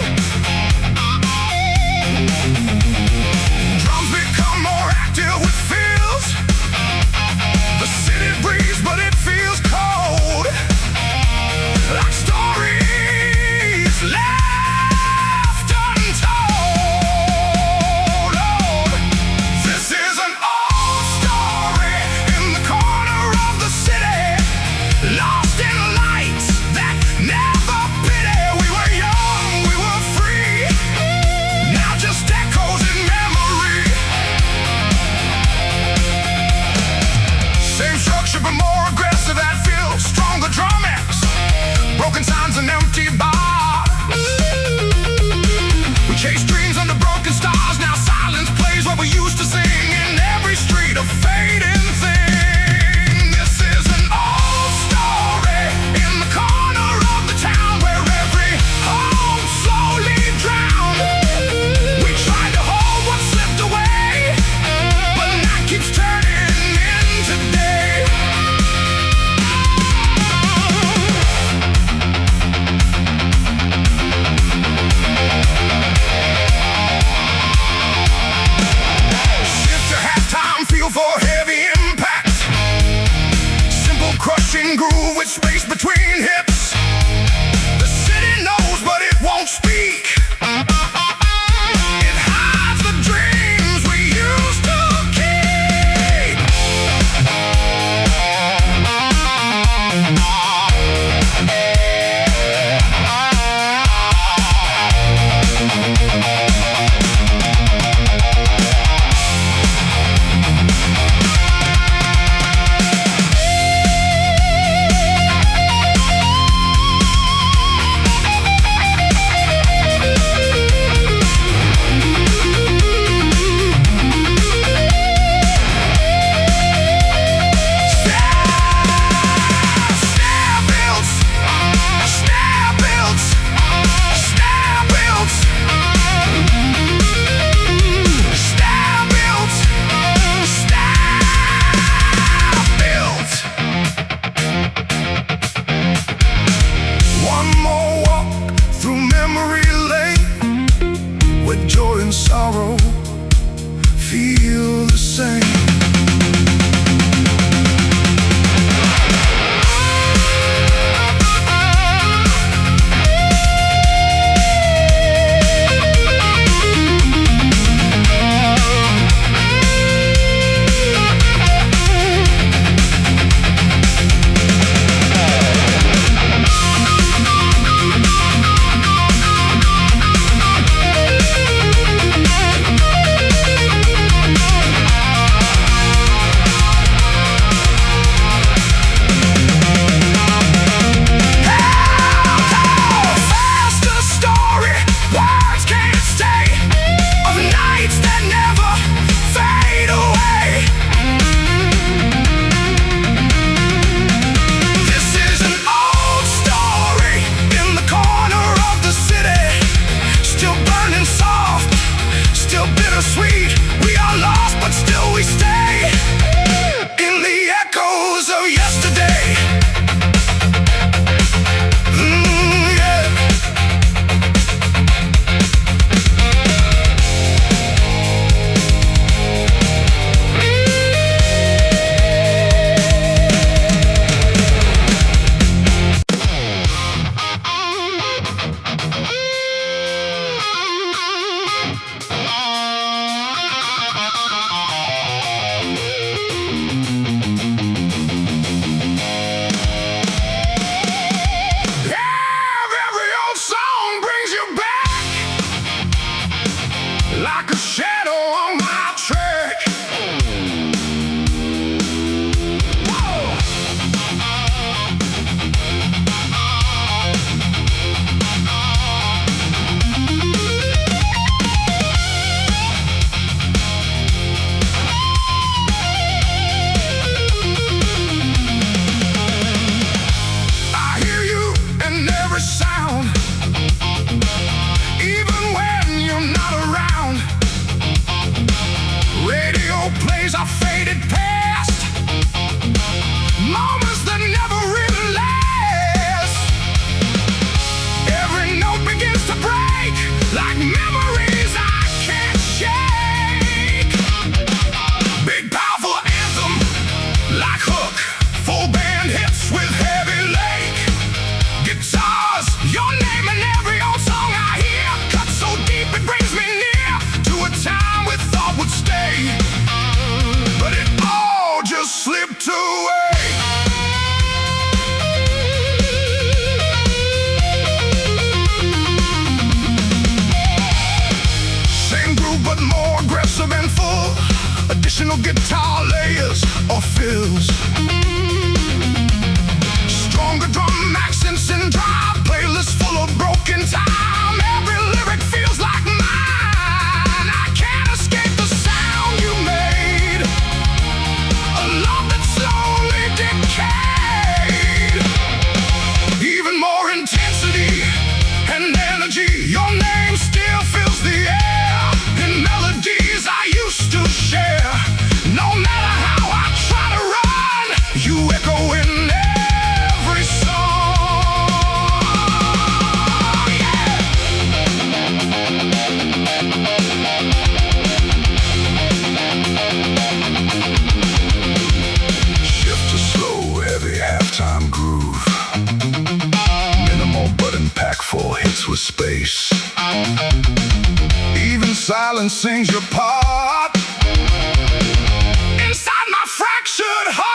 face. Even silence sings your part inside my fractured heart.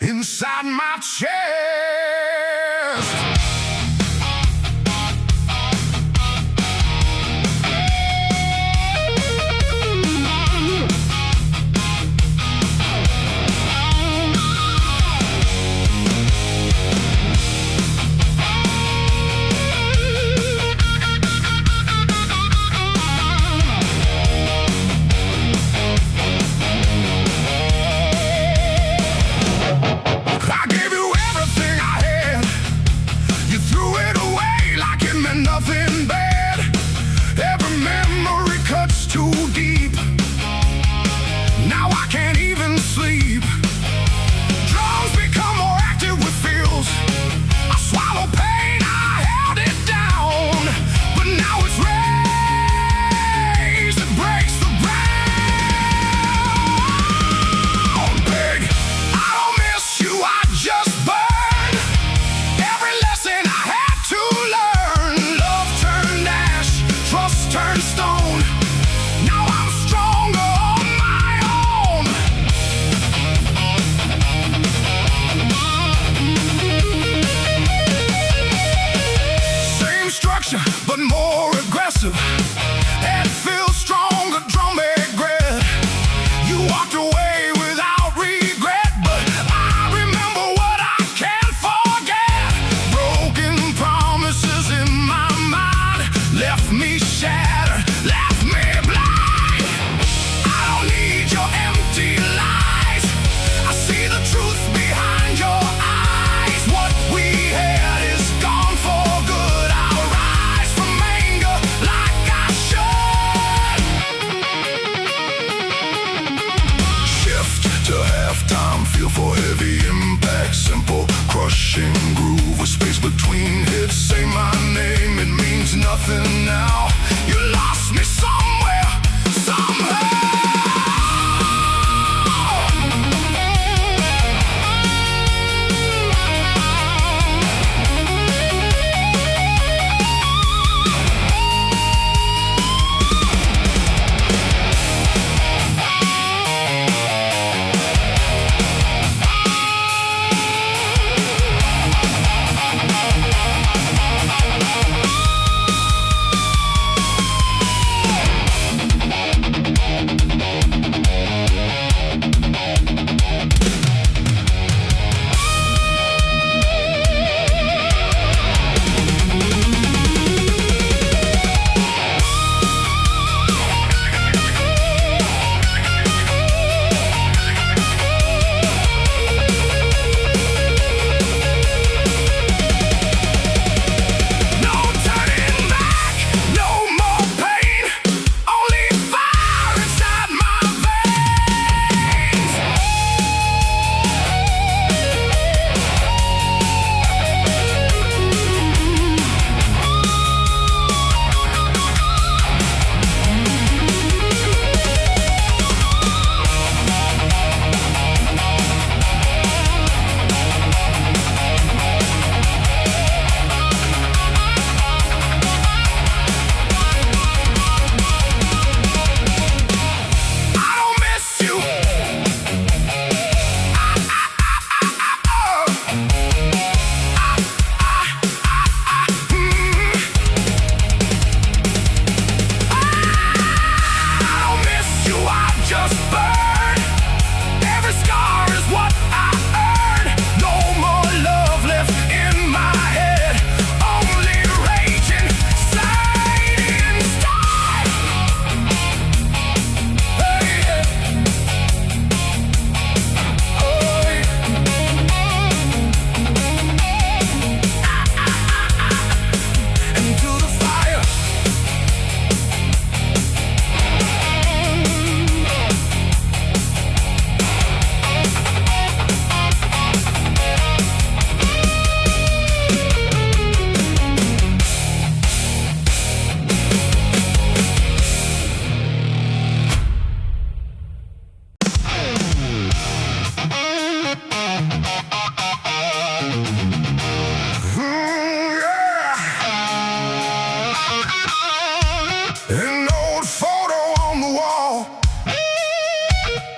Inside my chest. Nothing bad, every memory cuts too deep. Now I can't even sleep. Drums become more active with feels. I swallow pain, I held it down, but now it's rage that breaks the ground. Big, I don't miss you, I just burn. Every lesson I had to learn. Turn stone. Now I'm stronger on my own. Same structure, but more aggressive. Head feels stronger, drum regret. You walked away without regret, but I remember what I can't forget. Broken promises in my mind left me shattered, left me blind. I don't need your empty lies. I see the truth behind your eyes. What we had is gone for good. I'll rise from anger like I should. Shift to halftime, feel for heavy impact. Simple, crushing groove with space between hits. Say my name, it means nothing now. You lost me somewhere, somehow. just burn. Every scar is what I earned. No more love left in my head. Only raging, sliding stars. Hey, yeah. Oh, yeah. Into the fire. An old photo on the wall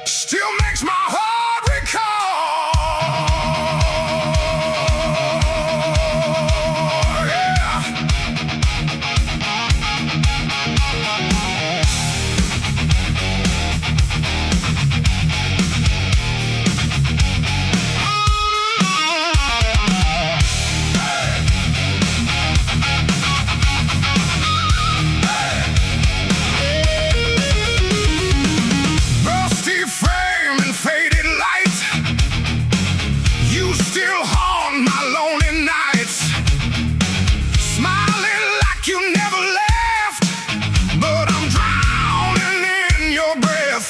still makes my heart recall. Yeah. Rusty frame and faded light, you still haunt my lonely nights. Smiling like you never left, but I'm drowning in your breath.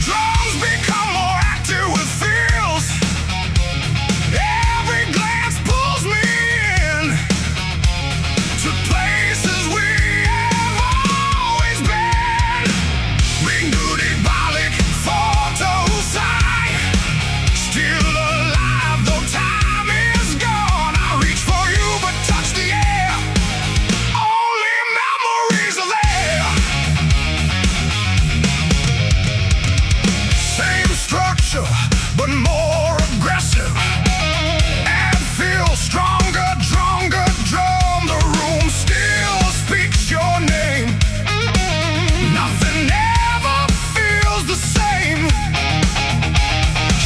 Drums become more active with feels. Every glance pulls me in to places we have always been. Ringgoody-bolic photo sign, still alive though time is gone. I reach for you but touch the air. Only memories are there. Same structure but more aggressive. And feels stronger, stronger drum. The room still speaks your name. Nothing ever feels the same.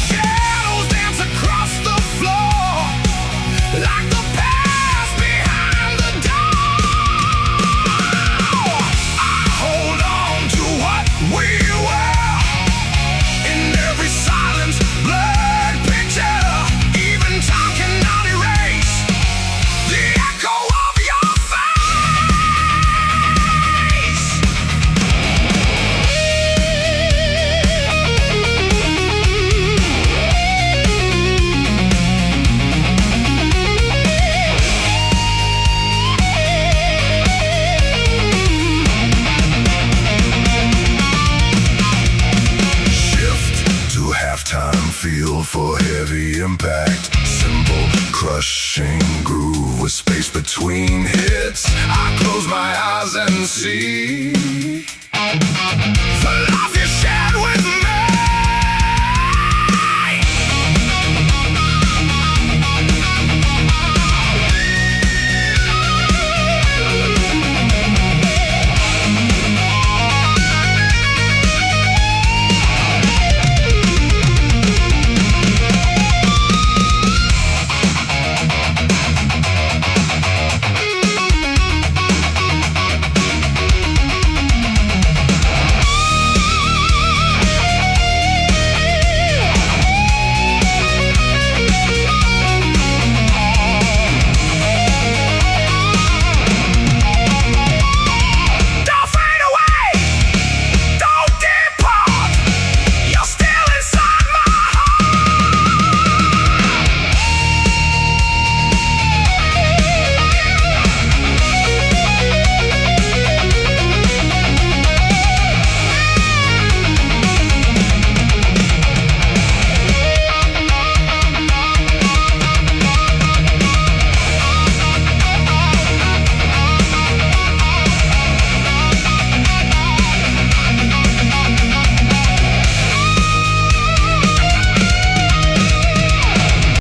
Shadows dance across the floor like the past behind the door. I hold on to what we were in every silence, blurred picture. Even time cannot erase the echo of your face. Shift to halftime, feel for heavy impact. Simple, crushing groove with space between hits. I close my eyes and see